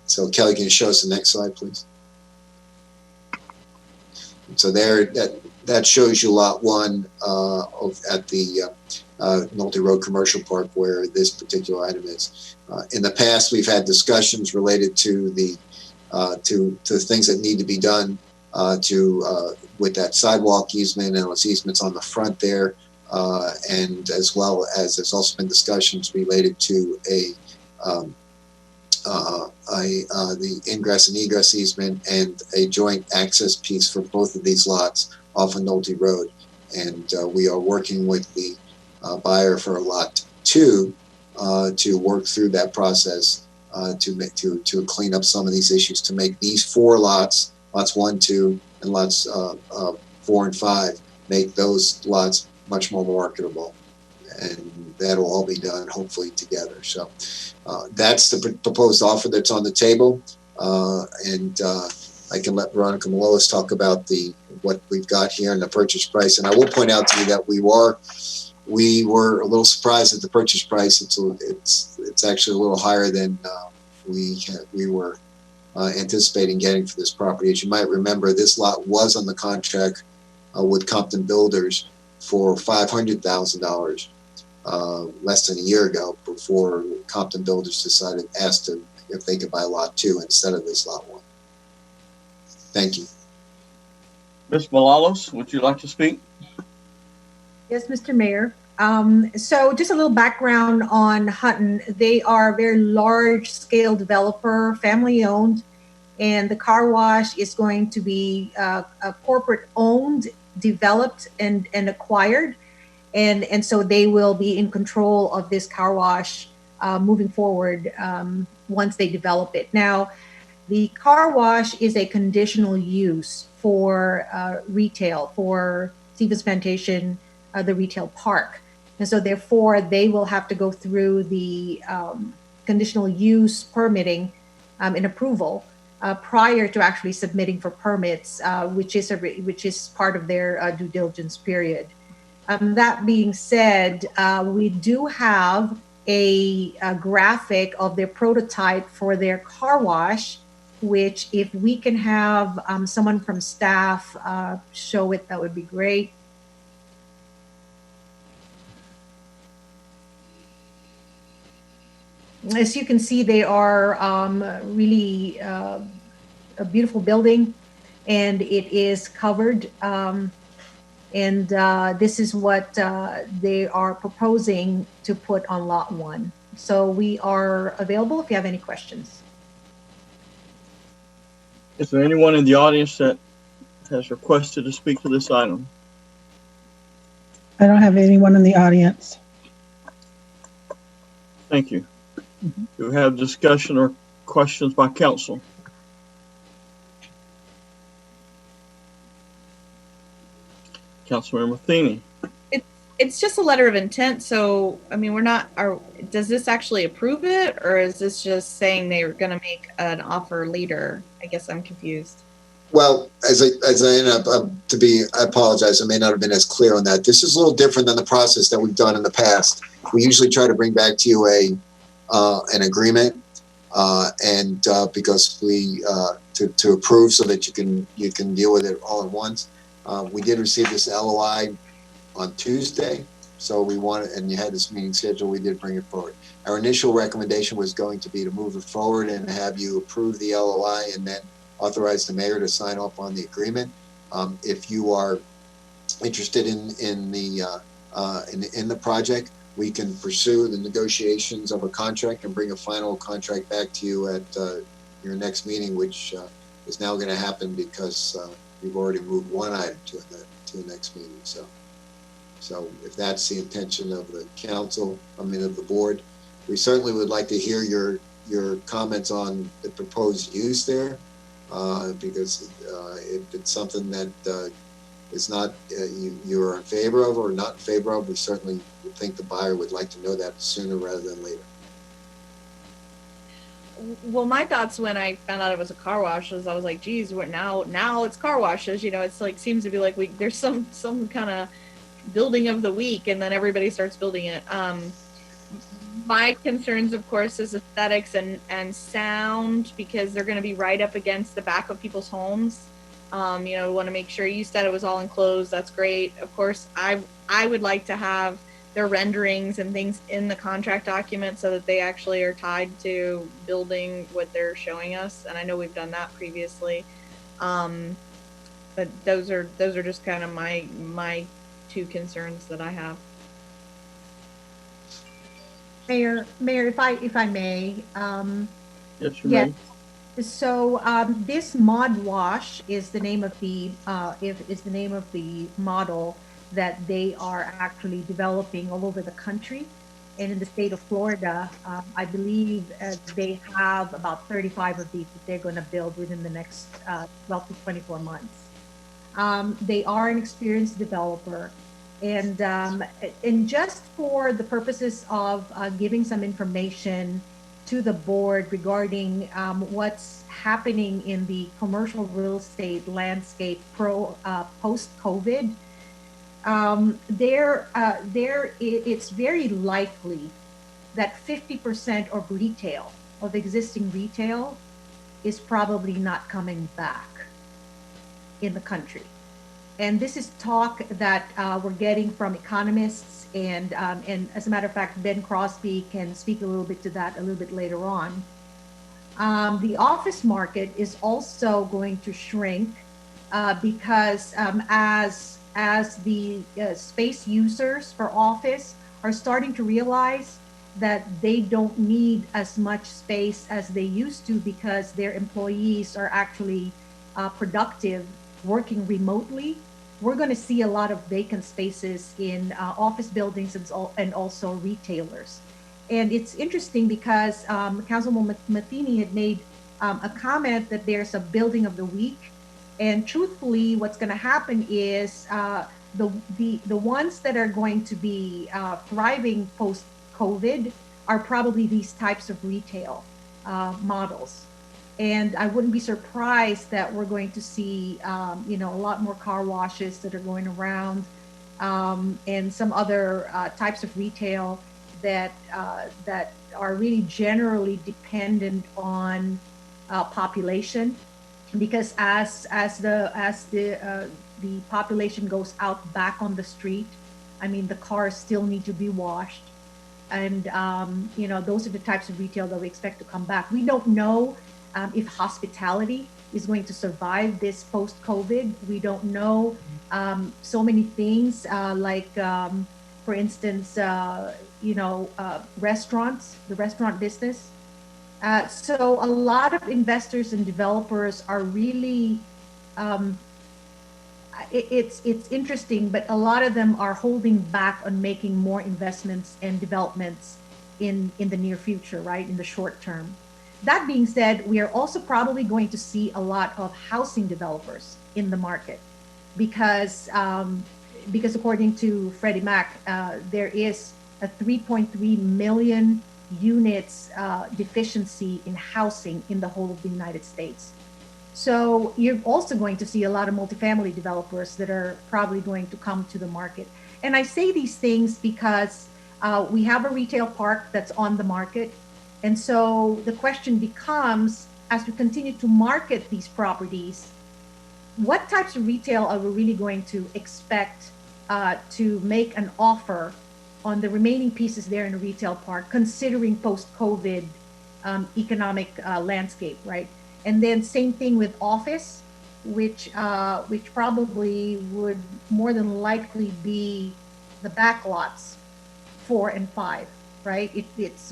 So Kelly, can you show us the next slide, please? So there, that shows you Lot 1 at the Nolte Road Commercial Park, where this particular item is. In the past, we've had discussions related to the things that need to be done with that sidewalk easement and those easements on the front there, and as well as there's also been discussions related to the ingress and egress easement and a joint access piece for both of these lots off of Nolte Road. And we are working with the buyer for Lot 2 to work through that process to clean up some of these issues, to make these 4 lots 1, 2, and lots 4 and 5, make those lots much more marketable. And that'll all be done hopefully together. So that's the proposed offer that's on the table. And I can let Veronica Malois talk about what we've got here and the purchase price. And I will point out to you that we were a little surprised at the purchase price. It's actually a little higher than we were anticipating getting for this property. As you might remember, this lot was on the contract with Compton Builders for $500,000 less than a year ago, before Compton Builders asked if they could buy Lot 2 instead of this Lot 1. Thank you. Ms. Malalos, would you like to speak? Yes, Mr. Mayor. So just a little background on Hutton. They are a very large scale developer, family owned, and the car wash is going to be a corporate owned, developed, and acquired. And so they will be in control of this car wash moving forward once they develop it. Now, the car wash is a conditional use for retail, for Stevens Plantation, the retail park. And so therefore, they will have to go through the conditional use permitting and approval prior to actually submitting for permits, which is part of their due diligence period. That being said, we do have a graphic of their prototype for their car wash, which if we can have someone from staff show it, that would be great. As you can see, they are really a beautiful building, and it is covered. And this is what they are proposing to put on lot 1. So we are available if you have any questions. Is there anyone in the audience that has requested to speak to this item? I don't have anyone in the audience. Thank you. Do we have discussion or questions by council? Councilmember Matheny. It's just a letter of intent. So, I mean, does this actually approve it, or is this just saying they're going to make an offer later? I guess I'm confused. Well, as I end up I apologize. I may not have been as clear on that. This is a little different than the process that we've done in the past. We usually try to bring back to you an agreement, and because we to approve so that you can deal with it all at once. We did receive this LOI on Tuesday, so we wanted, and you had this meeting scheduled. We did bring it forward. Our initial recommendation was going to be to move it forward and have you approve the LOI and then authorize the mayor to sign off on the agreement. If you are interested in the project, we can pursue the negotiations of a contract and bring a final contract back to you at your next meeting, which is now going to happen because we've already moved one item to the next meeting. So if that's the intention of the council, of the board, we certainly would like to hear your comments on the proposed use there, because if it's something that is not you're in favor of or not in favor of, we certainly would think the buyer would like to know that sooner rather than later. Well, my thoughts when I found out it was a car wash was I was like, geez, now it's car washes. It's like seems to be like there's some kind of building of the week, and then everybody starts building it. My concerns, of course, is aesthetics and sound, because they're going to be right up against the back of people's homes. We want to make sure. You said it was all enclosed. That's great. Of course, I would like to have their renderings and things in the contract document so that they actually are tied to building what they're showing us. And I know we've done that previously. But those are just kind of my two concerns that I have. Mayor, if I may. Yes, you may. So this mod wash is the name of the model that they are actually developing all over the country, and in the state of Florida, I believe they have about 35 of these that they're going to build within the next 12 to 24 months. They are an experienced developer. And just for the purposes of giving some information to the board regarding what's happening in the commercial real estate landscape post-COVID, it's very likely that 50% of retail, of existing retail, is probably not coming back in the country. And this is talk that we're getting from economists, and as a matter of fact, Ben Crosby can speak a little bit to that a little bit later on. The office market is also going to shrink because as the space users for office are starting to realize that they don't need as much space as they used to because their employees are actually productive working remotely, we're going to see a lot of vacant spaces in office buildings and also retailers. And it's interesting because Councilwoman Matheny had made a comment that there's a building of the week. And truthfully, what's going to happen is the ones that are going to be thriving post-COVID are probably these types of retail models. And I wouldn't be surprised that we're going to see, a lot more car washes that are going around, and some other types of retail that are really generally dependent on population, because as the population goes out back on the street, I mean, the cars still need to be washed, and those are the types of retail that we expect to come back. We don't know if hospitality is going to survive this post-COVID. We don't know so many things, for instance, restaurants, the restaurant business. So a lot of investors and developers are really, it's interesting, but a lot of them are holding back on making more investments and developments in the near future, right, in the short term. That being said, we are also probably going to see a lot of housing developers in the market because according to Freddie Mac, there is a 3.3 million units deficiency in housing in the whole of the United States. So you're also going to see a lot of multifamily developers that are probably going to come to the market. And I say these things because we have a retail park that's on the market. And so the question becomes, as we continue to market these properties, what types of retail are we really going to expect to make an offer on the remaining pieces there in the retail park, considering post-COVID economic landscape, right? And then same thing with office, which probably would more than likely be the backlots 4 and 5. Right?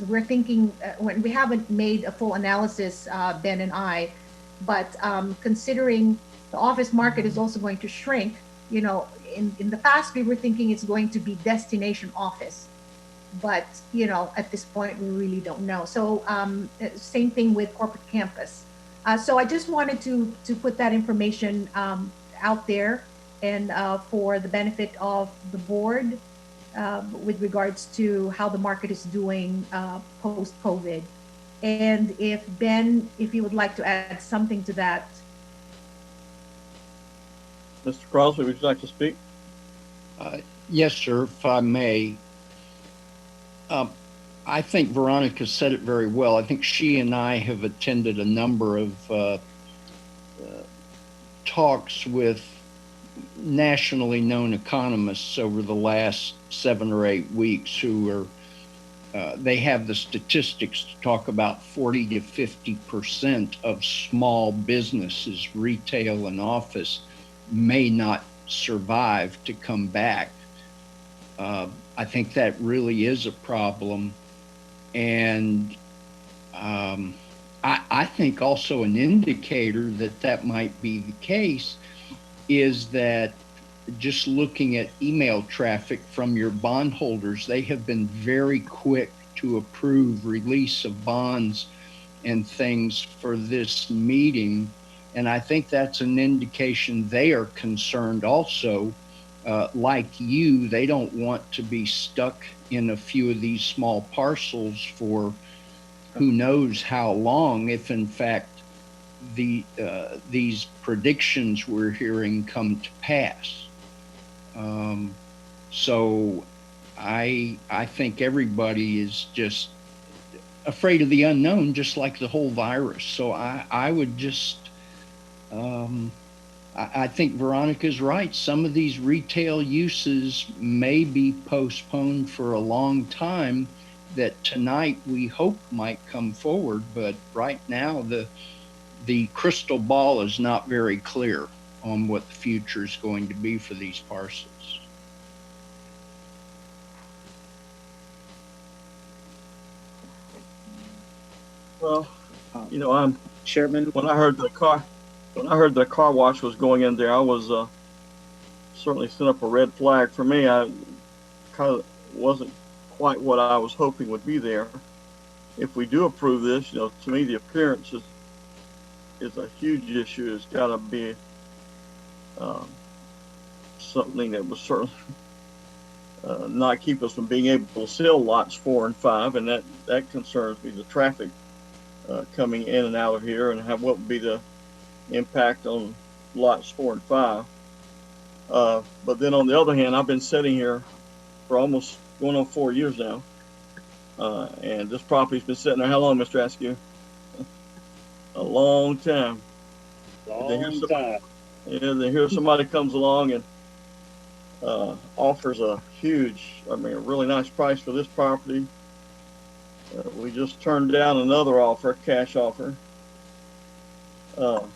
We're thinking when we haven't made a full analysis, Ben and I, but considering the office market is also going to shrink, in the past we were thinking it's going to be destination office, but at this point we really don't know. So same thing with corporate campus. So I just wanted to put that information out there, and for the benefit of the board, with regards to how the market is doing post-COVID. And if Ben, if you would like to add something to that. Mr. Crosby, would you like to speak? Yes, sir, if I may. I think Veronica said it very well. I think she and I have attended a number of talks with nationally known economists over the last 7 or 8 weeks who are, they have the statistics to talk about 40 to 50% of small businesses, retail and office, may not survive to come back. I think that really is a problem. And I think also an indicator that might be the case is that just looking at email traffic from your bondholders, they have been very quick to approve release of bonds and things for this meeting. And I think that's an indication they are concerned also. Like you, they don't want to be stuck in a few of these small parcels for who knows how long, if in fact these predictions we're hearing come to pass. So I think everybody is just afraid of the unknown, just like the whole virus. So I would just, I think Veronica's right. Some of these retail uses may be postponed for a long time, that tonight we hope might come forward, but right now the crystal ball is not very clear on what the future is going to be for these parcels. Well, you know, I'm Chairman. When I heard the car wash was going in there, I was certainly sent up a red flag for me. I kind of wasn't quite what I was hoping would be there. If we do approve this, you know, to me the appearance is a huge issue. It's got to be something that was certainly not keep us from being able to sell lots 4 and 5, and that concerns me. The traffic coming in and out of here, and what would be the impact on lots 4 and 5. But then on the other hand, I've been sitting here for almost going on 4 years now, and this property's been sitting there. How long, Mr. Askew? A long time. Long time. Yeah, then here somebody comes along and offers a huge, a really nice price for this property. We just turned down another offer, cash offer. Wow,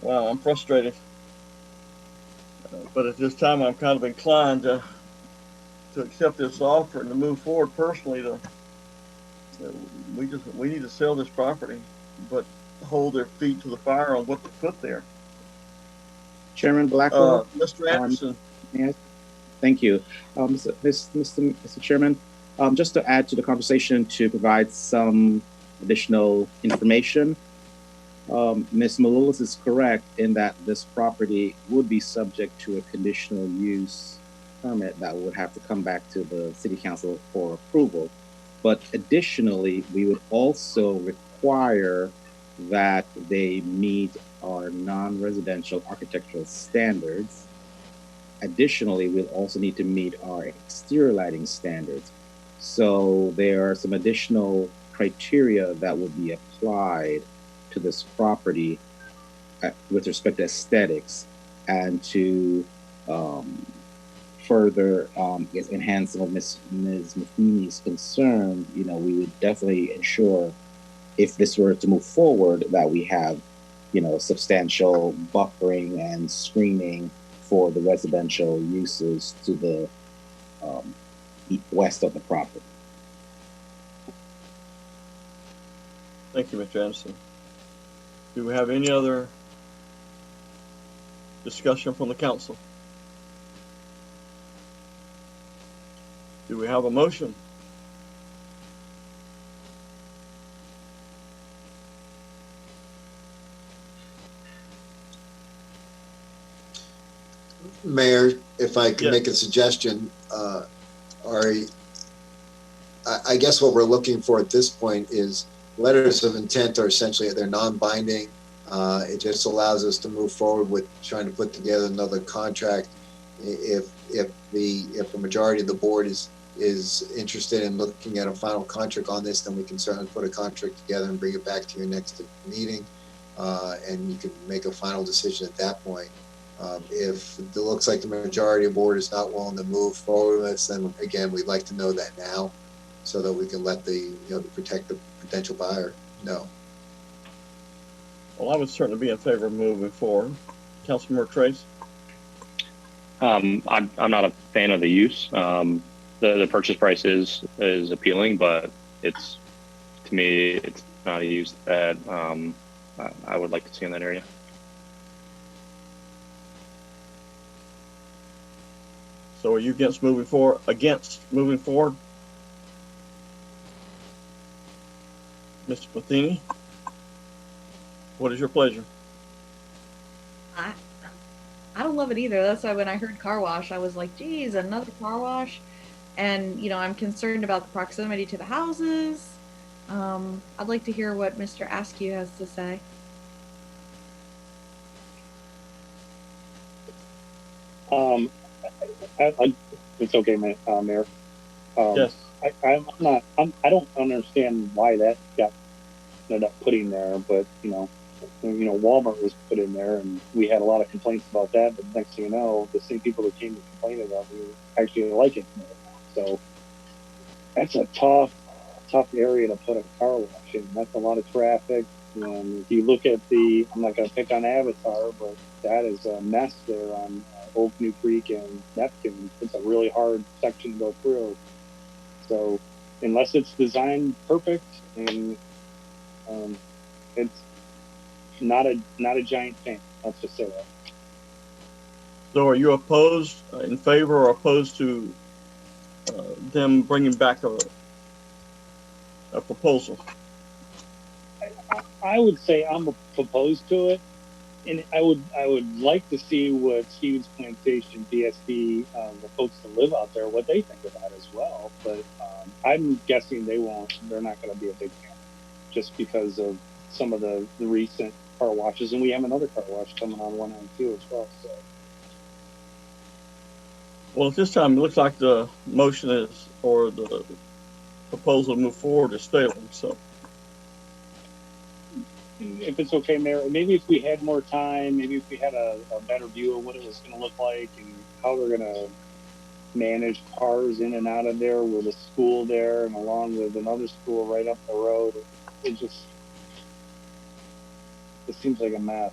I'm frustrated. But at this time, I'm kind of inclined to accept this offer and to move forward personally. We need to sell this property, but hold their feet to the fire on what to put there. Chairman Blackwell. Mr. Anderson. Thank you. Mr. Chairman, just to add to the conversation to provide some additional information, Ms. Maloulis is correct in that this property would be subject to a conditional use permit that would have to come back to the City Council for approval. But additionally, we would also require that they meet our non-residential architectural standards. Additionally, we'll also need to meet our exterior lighting standards. So there are some additional criteria that will be applied to this property with respect to aesthetics and to further enhance some of Ms. Matheny's concern. You know, we would definitely ensure if this were to move forward that we have, you know, substantial buffering and screening for the residential uses to the west of the property. Thank you, Mr. Anderson. Do we have any other discussion from the council? Do we have a motion? Mayor, if I could make a suggestion, I guess what we're looking for at this point is letters of intent are essentially, they're non-binding. It just allows us to move forward with trying to put together another contract. If the majority of the board is interested in looking at a final contract on this, then we can certainly put a contract together and bring it back to your next meeting, and you can make a final decision at that point. If it looks like the majority of the board is not willing to move forward with this, then again, we'd like to know that now, so that we can let protect the potential buyer know. Well, I would certainly be in favor of moving forward. Councilmember Trace? I'm not a fan of the use. The purchase price is appealing, but it's, to me, it's not a use that I would like to see in that area. So are you against moving forward? Mr. Matheny? What is your pleasure? I don't love it either. That's why when I heard car wash, I was like, geez, another car wash. And, you know, I'm concerned about the proximity to the houses. I'd like to hear what Mr. Askew has to say. It's okay, Mayor. Yes. I don't understand why that got ended up put in there, but you know, Walmart was put in there, and we had a lot of complaints about that. But next thing you know, the same people that came to complain about it actually like it. So that's a tough area to put a car wash in. That's a lot of traffic. And if you look at I'm not going to pick on Avatar, but that is a mess there on Old New Creek and Neptune. It's a really hard section to go through. So unless it's designed perfect, and it's not a giant thing. Let's just say that. So are you opposed, in favor, or opposed to them bringing back a proposal? I would say I'm opposed to it, and I would like to see what Stevens Plantation DSD, the folks that live out there, what they think of that as well. But I'm guessing they won't. They're not going to be a big fan, just because of some of the recent car washes, and we have another car wash coming on 192 as well. So. Well, at this time, it looks like the motion is, or the proposal to move forward is failing. So, if it's okay, Mayor, maybe if we had more time, maybe if we had a better view of what it was going to look like and how they're going to manage cars in and out of there with a school there and along with another school right up the road, it seems like a mess.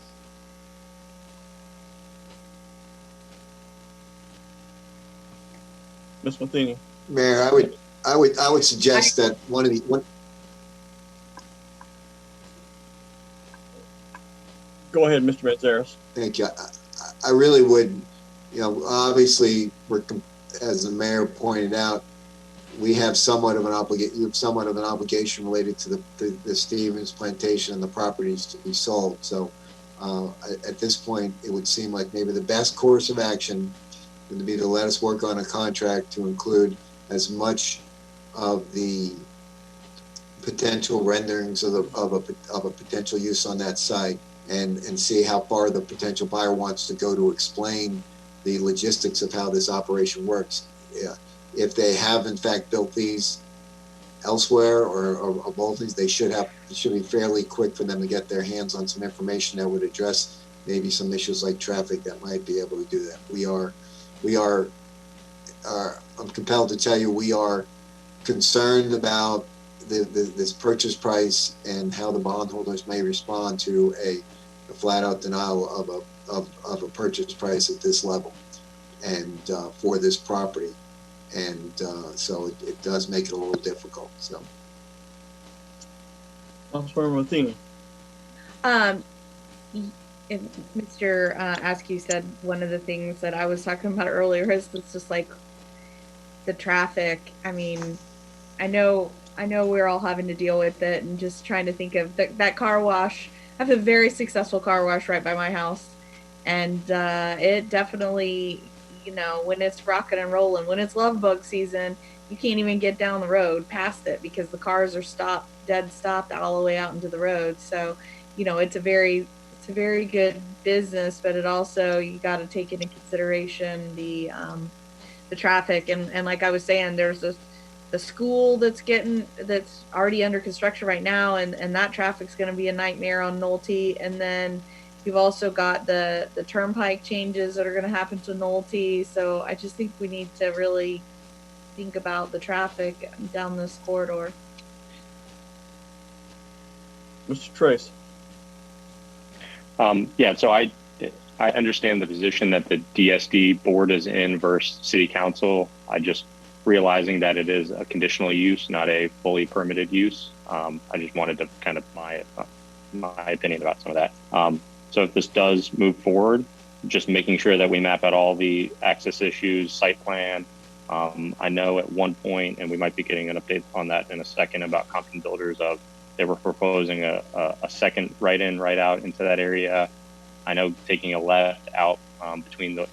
Ms. Matheny. Mayor, I would suggest that one. Go ahead, Mr. Manzares. Thank you. I really would, obviously, as the mayor pointed out, we have somewhat of an obligation related to the Stevens Plantation and the properties to be sold. So at this point, it would seem like maybe the best course of action would be to let us work on a contract to include as much of the potential renderings of a potential use on that site, and see how far the potential buyer wants to go to explain the logistics of how this operation works. Yeah. If they have in fact built these elsewhere or both these, it should be fairly quick for them to get their hands on some information that would address maybe some issues like traffic that might be able to do that. I'm compelled to tell you, we are concerned about this purchase price and how the bondholders may respond to a flat out denial of a purchase price at this level and for this property. And so it does make it a little difficult. So, Councilmember Matheny. Mr. Askew said one of the things that I was talking about earlier is it's just like the traffic. I mean, I know we're all having to deal with it, and just trying to think of that car wash. I have a very successful car wash right by my house, and it definitely, when it's rocking and rolling, when it's love bug season, you can't even get down the road past it because the cars are dead stopped all the way out into the road. So, it's a very good business, but it also, you got to take into consideration the traffic, and like I was saying, there's the school that's already under construction right now, and that traffic's going to be a nightmare on Nolte. And then you've also got the turnpike changes that are going to happen to Nolte. So I just think we need to really think about the traffic down this corridor. Mr. Trace. Yeah, so I understand the position that the DSD board is in versus city council. I just realizing that it is a conditional use, not a fully permitted use. I just wanted to kind of my opinion about some of that. So if this does move forward, just making sure that we map out all the access issues, site plan. I know at one point, and we might be getting an update on that in a second, about Compton Builders, they were proposing a second right in, right out into that area. I know taking a left out between the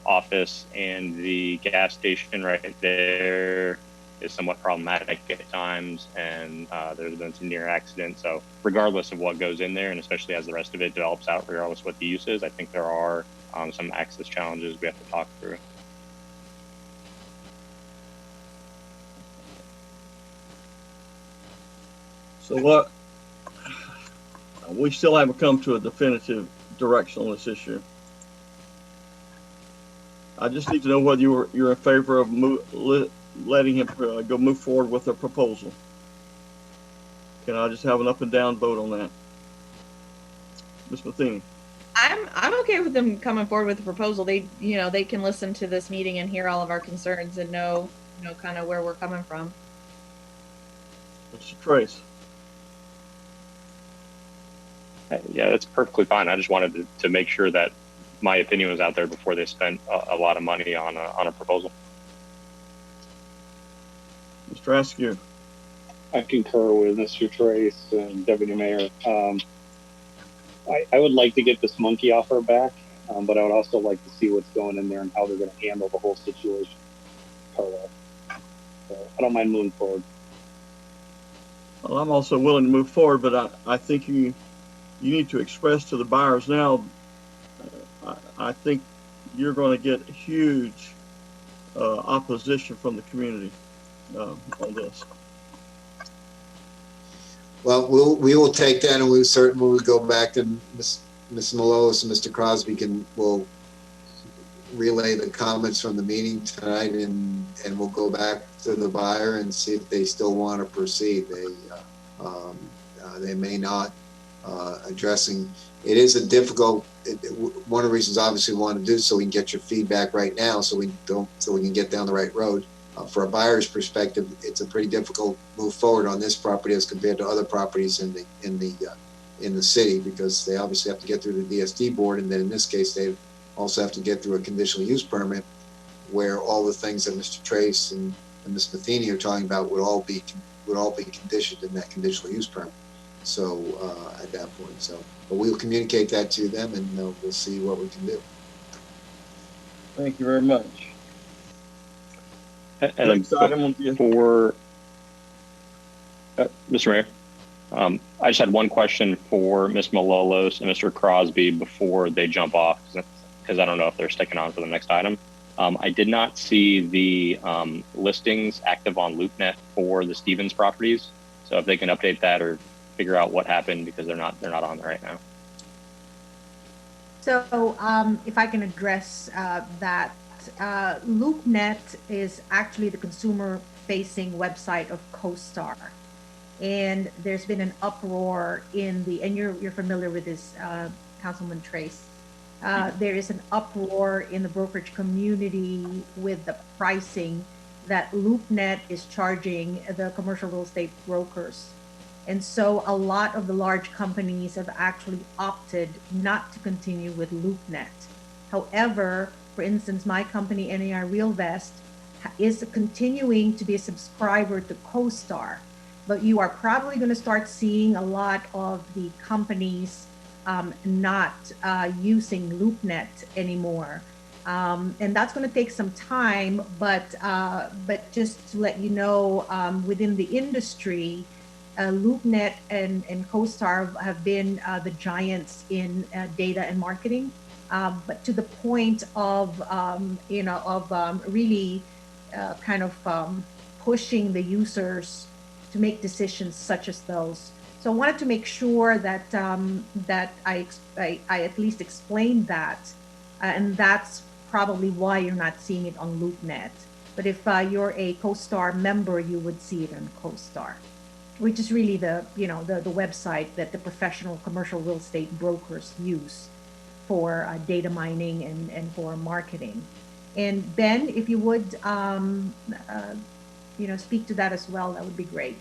office and the gas station right there is somewhat problematic at times, and there's been some near accidents. So regardless of what goes in there, and especially as the rest of it develops out, regardless of what the use is, I think there are some access challenges we have to talk through. So what? We still haven't come to a definitive direction on this issue. I just need to know whether you're in favor of letting him move forward with a proposal. Can I just have an up and down vote on that? Ms. Matheny? I'm okay with them coming forward with the proposal. They can listen to this meeting and hear all of our concerns and know kind of where we're coming from. Mr. Trace? Yeah, that's perfectly fine. I just wanted to make sure that my opinion was out there before they spent a lot of money on a proposal. Mr. Askew? I concur with Mr. Trace and Deputy Mayor. I would like to get this monkey offer back, but I would also like to see what's going in there and how they're going to handle the whole situation. So I don't mind moving forward. Well, I'm also willing to move forward, but I think you need to express to the buyers now. I think you're going to get huge opposition from the community on this. Well, we will take that, and we certainly will go back to Ms. Malolos and Mr. Crosby will relay the comments from the meeting tonight, and we'll go back to the buyer and see if they still want to proceed. They may not. Addressing it is a difficult. One of the reasons, obviously, we want to do so we can get your feedback right now, so we can get down the right road. For a buyer's perspective, it's a pretty difficult move forward on this property as compared to other properties in the city, because they obviously have to get through the DSD board, and then in this case they also have to get through a conditional use permit, where all the things that Mr. Trace and Ms. Matheny are talking about would all be conditioned in that conditional use permit. So at that point, but we'll communicate that to them, and we'll see what we can do. Thank you very much. And for Mr. Mayor, I just had one question for Ms. Malolos and Mr. Crosby before they jump off, because I don't know if they're sticking on for the next item. I did not see the listings active on LoopNet for the Stevens properties, so if they can update that or figure out what happened, because they're not on there right now. So if I can address that. LoopNet is actually the consumer-facing website of CoStar, and there's been an uproar and you're familiar with this, Councilman Trace. There is an uproar in the brokerage community with the pricing that LoopNet is charging the commercial real estate brokers, and so a lot of the large companies have actually opted not to continue with LoopNet. However, for instance, my company, NAR RealVest, is continuing to be a subscriber to CoStar, but you are probably going to start seeing a lot of the companies not using LoopNet anymore. And that's going to take some time, but just to let you know, within the industry, LoopNet and CoStar have been the giants in data and marketing. But to the point of really kind of pushing the users to make decisions such as those. So I wanted to make sure that that I at least explained that, and that's probably why you're not seeing it on LoopNet. But if you're a CoStar member, you would see it on CoStar, which is really the website that the professional commercial real estate brokers use for data mining and for marketing. And Ben, if you would, speak to that as well, that would be great.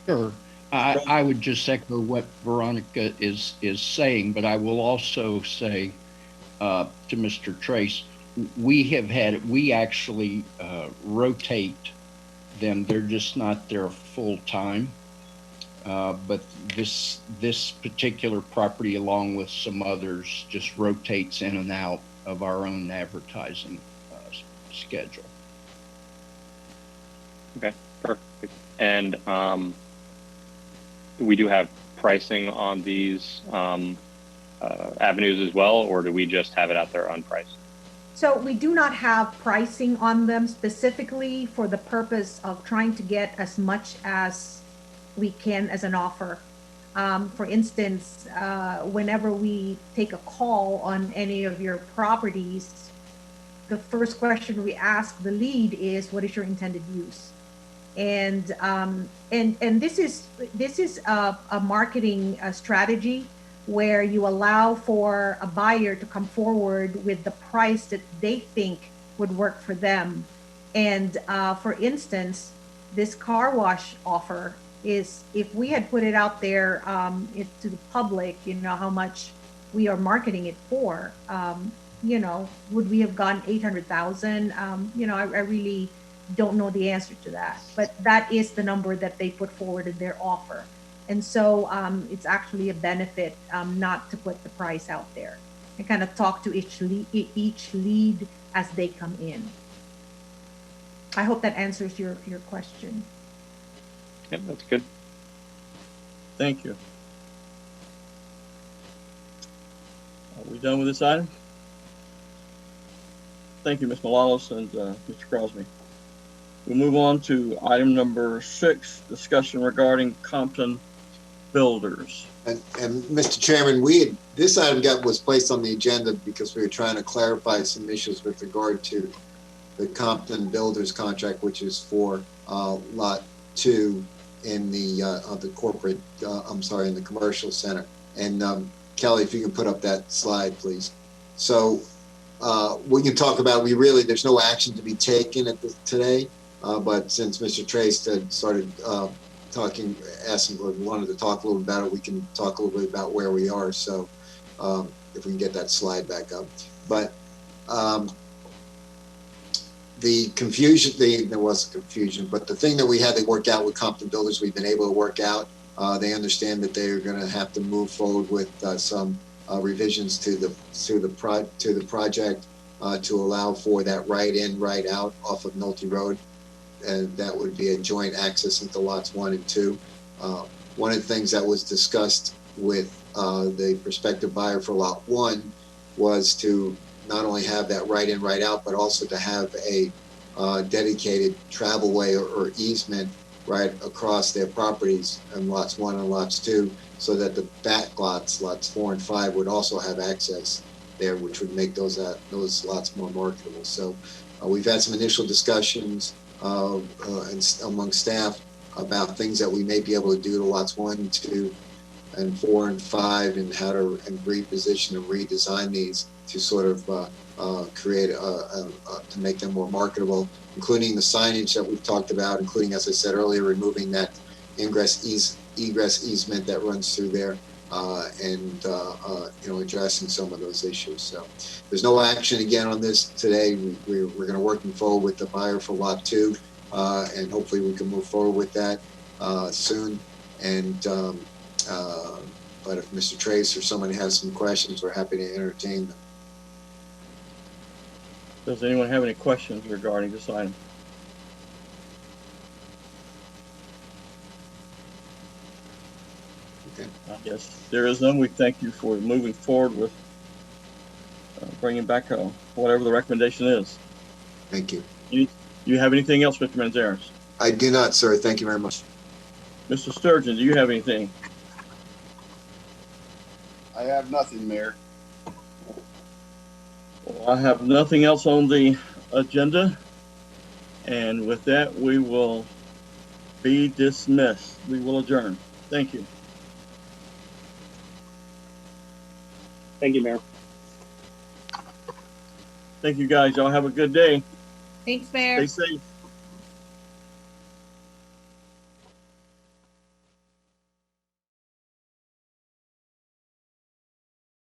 Sure. I would just echo what Veronica is saying, but I will also say to Mr. Trace, we actually rotate them. They're just not there full time. But this particular property, along with some others, just rotates in and out of our own advertising schedule. Okay, perfect. And we do have pricing on these avenues as well, or do we just have it out there unpriced? So we do not have pricing on them specifically for the purpose of trying to get as much as we can as an offer. For instance, whenever we take a call on any of your properties, the first question we ask the lead is, what is your intended use? And this is a marketing strategy where you allow for a buyer to come forward with the price that they think would work for them. And for instance, this car wash offer is, if we had put it out there to the public, you know, how much we are marketing it for, you know, would we have gotten 800,000? You know, I really don't know the answer to that, but that is the number that they put forward in their offer. And so it's actually a benefit not to put the price out there and kind of talk to each lead as they come in. I hope that answers your question. Yep, that's good. Thank you. Are we done with this item? Thank you, Ms. Malalos and Mr. Crosby. We'll move on to item number 6, discussion regarding Compton builders. And Mr. Chairman, this item was placed on the agenda because we were trying to clarify some issues with regard to the Compton builders contract, which is for lot 2 in the corporate, in the commercial center. And Kelly, if you can put up that slide, please. So we can talk about, there's no action to be taken today, but since Mr. Trace had started wanted to talk a little bit about it, we can talk a little bit about where we are. So if we can get that slide back up. But the confusion, there was confusion, but the thing that we had to work out with Compton Builders, we've been able to work out. They understand that they're going to have to move forward with some revisions to the project to allow for that right in, right out off of Nolte Road, and that would be a joint access into lots 1 and 2. One of the things that was discussed with the prospective buyer for lot 1 was to not only have that right in, right out, but also to have a dedicated travelway or easement right across their properties in lots 1 and lots 2, so that the back lots 4 and 5, would also have access there, which would make those lots more marketable. So we've had some initial discussions among staff about things that we may be able to do to lots 1, 2, and 4 and 5, and how to reposition and redesign these to sort of create to make them more marketable, including the signage that we've talked about, including, as I said earlier, removing that egress easement that runs through there, and addressing some of those issues. So there's no action again on this today. We're going to work forward with the buyer for lot 2, and hopefully we can move forward with that soon. And but if Mr. Trace or somebody has some questions, we're happy to entertain them. Does anyone have any questions regarding this item? Okay. I guess there is none. We thank you for moving forward with bringing back whatever the recommendation is. Thank you. You have anything else, Mr. Manzares? I do not, sir. Thank you very much. Mr. Sturgeon, do you have anything? I have nothing, Mayor. Well, I have nothing else on the agenda. And with that, we will be dismissed. We will adjourn. Thank you. Thank you, Mayor. Thank you, guys. Y'all have a good day. Thanks, Mayor. Stay safe.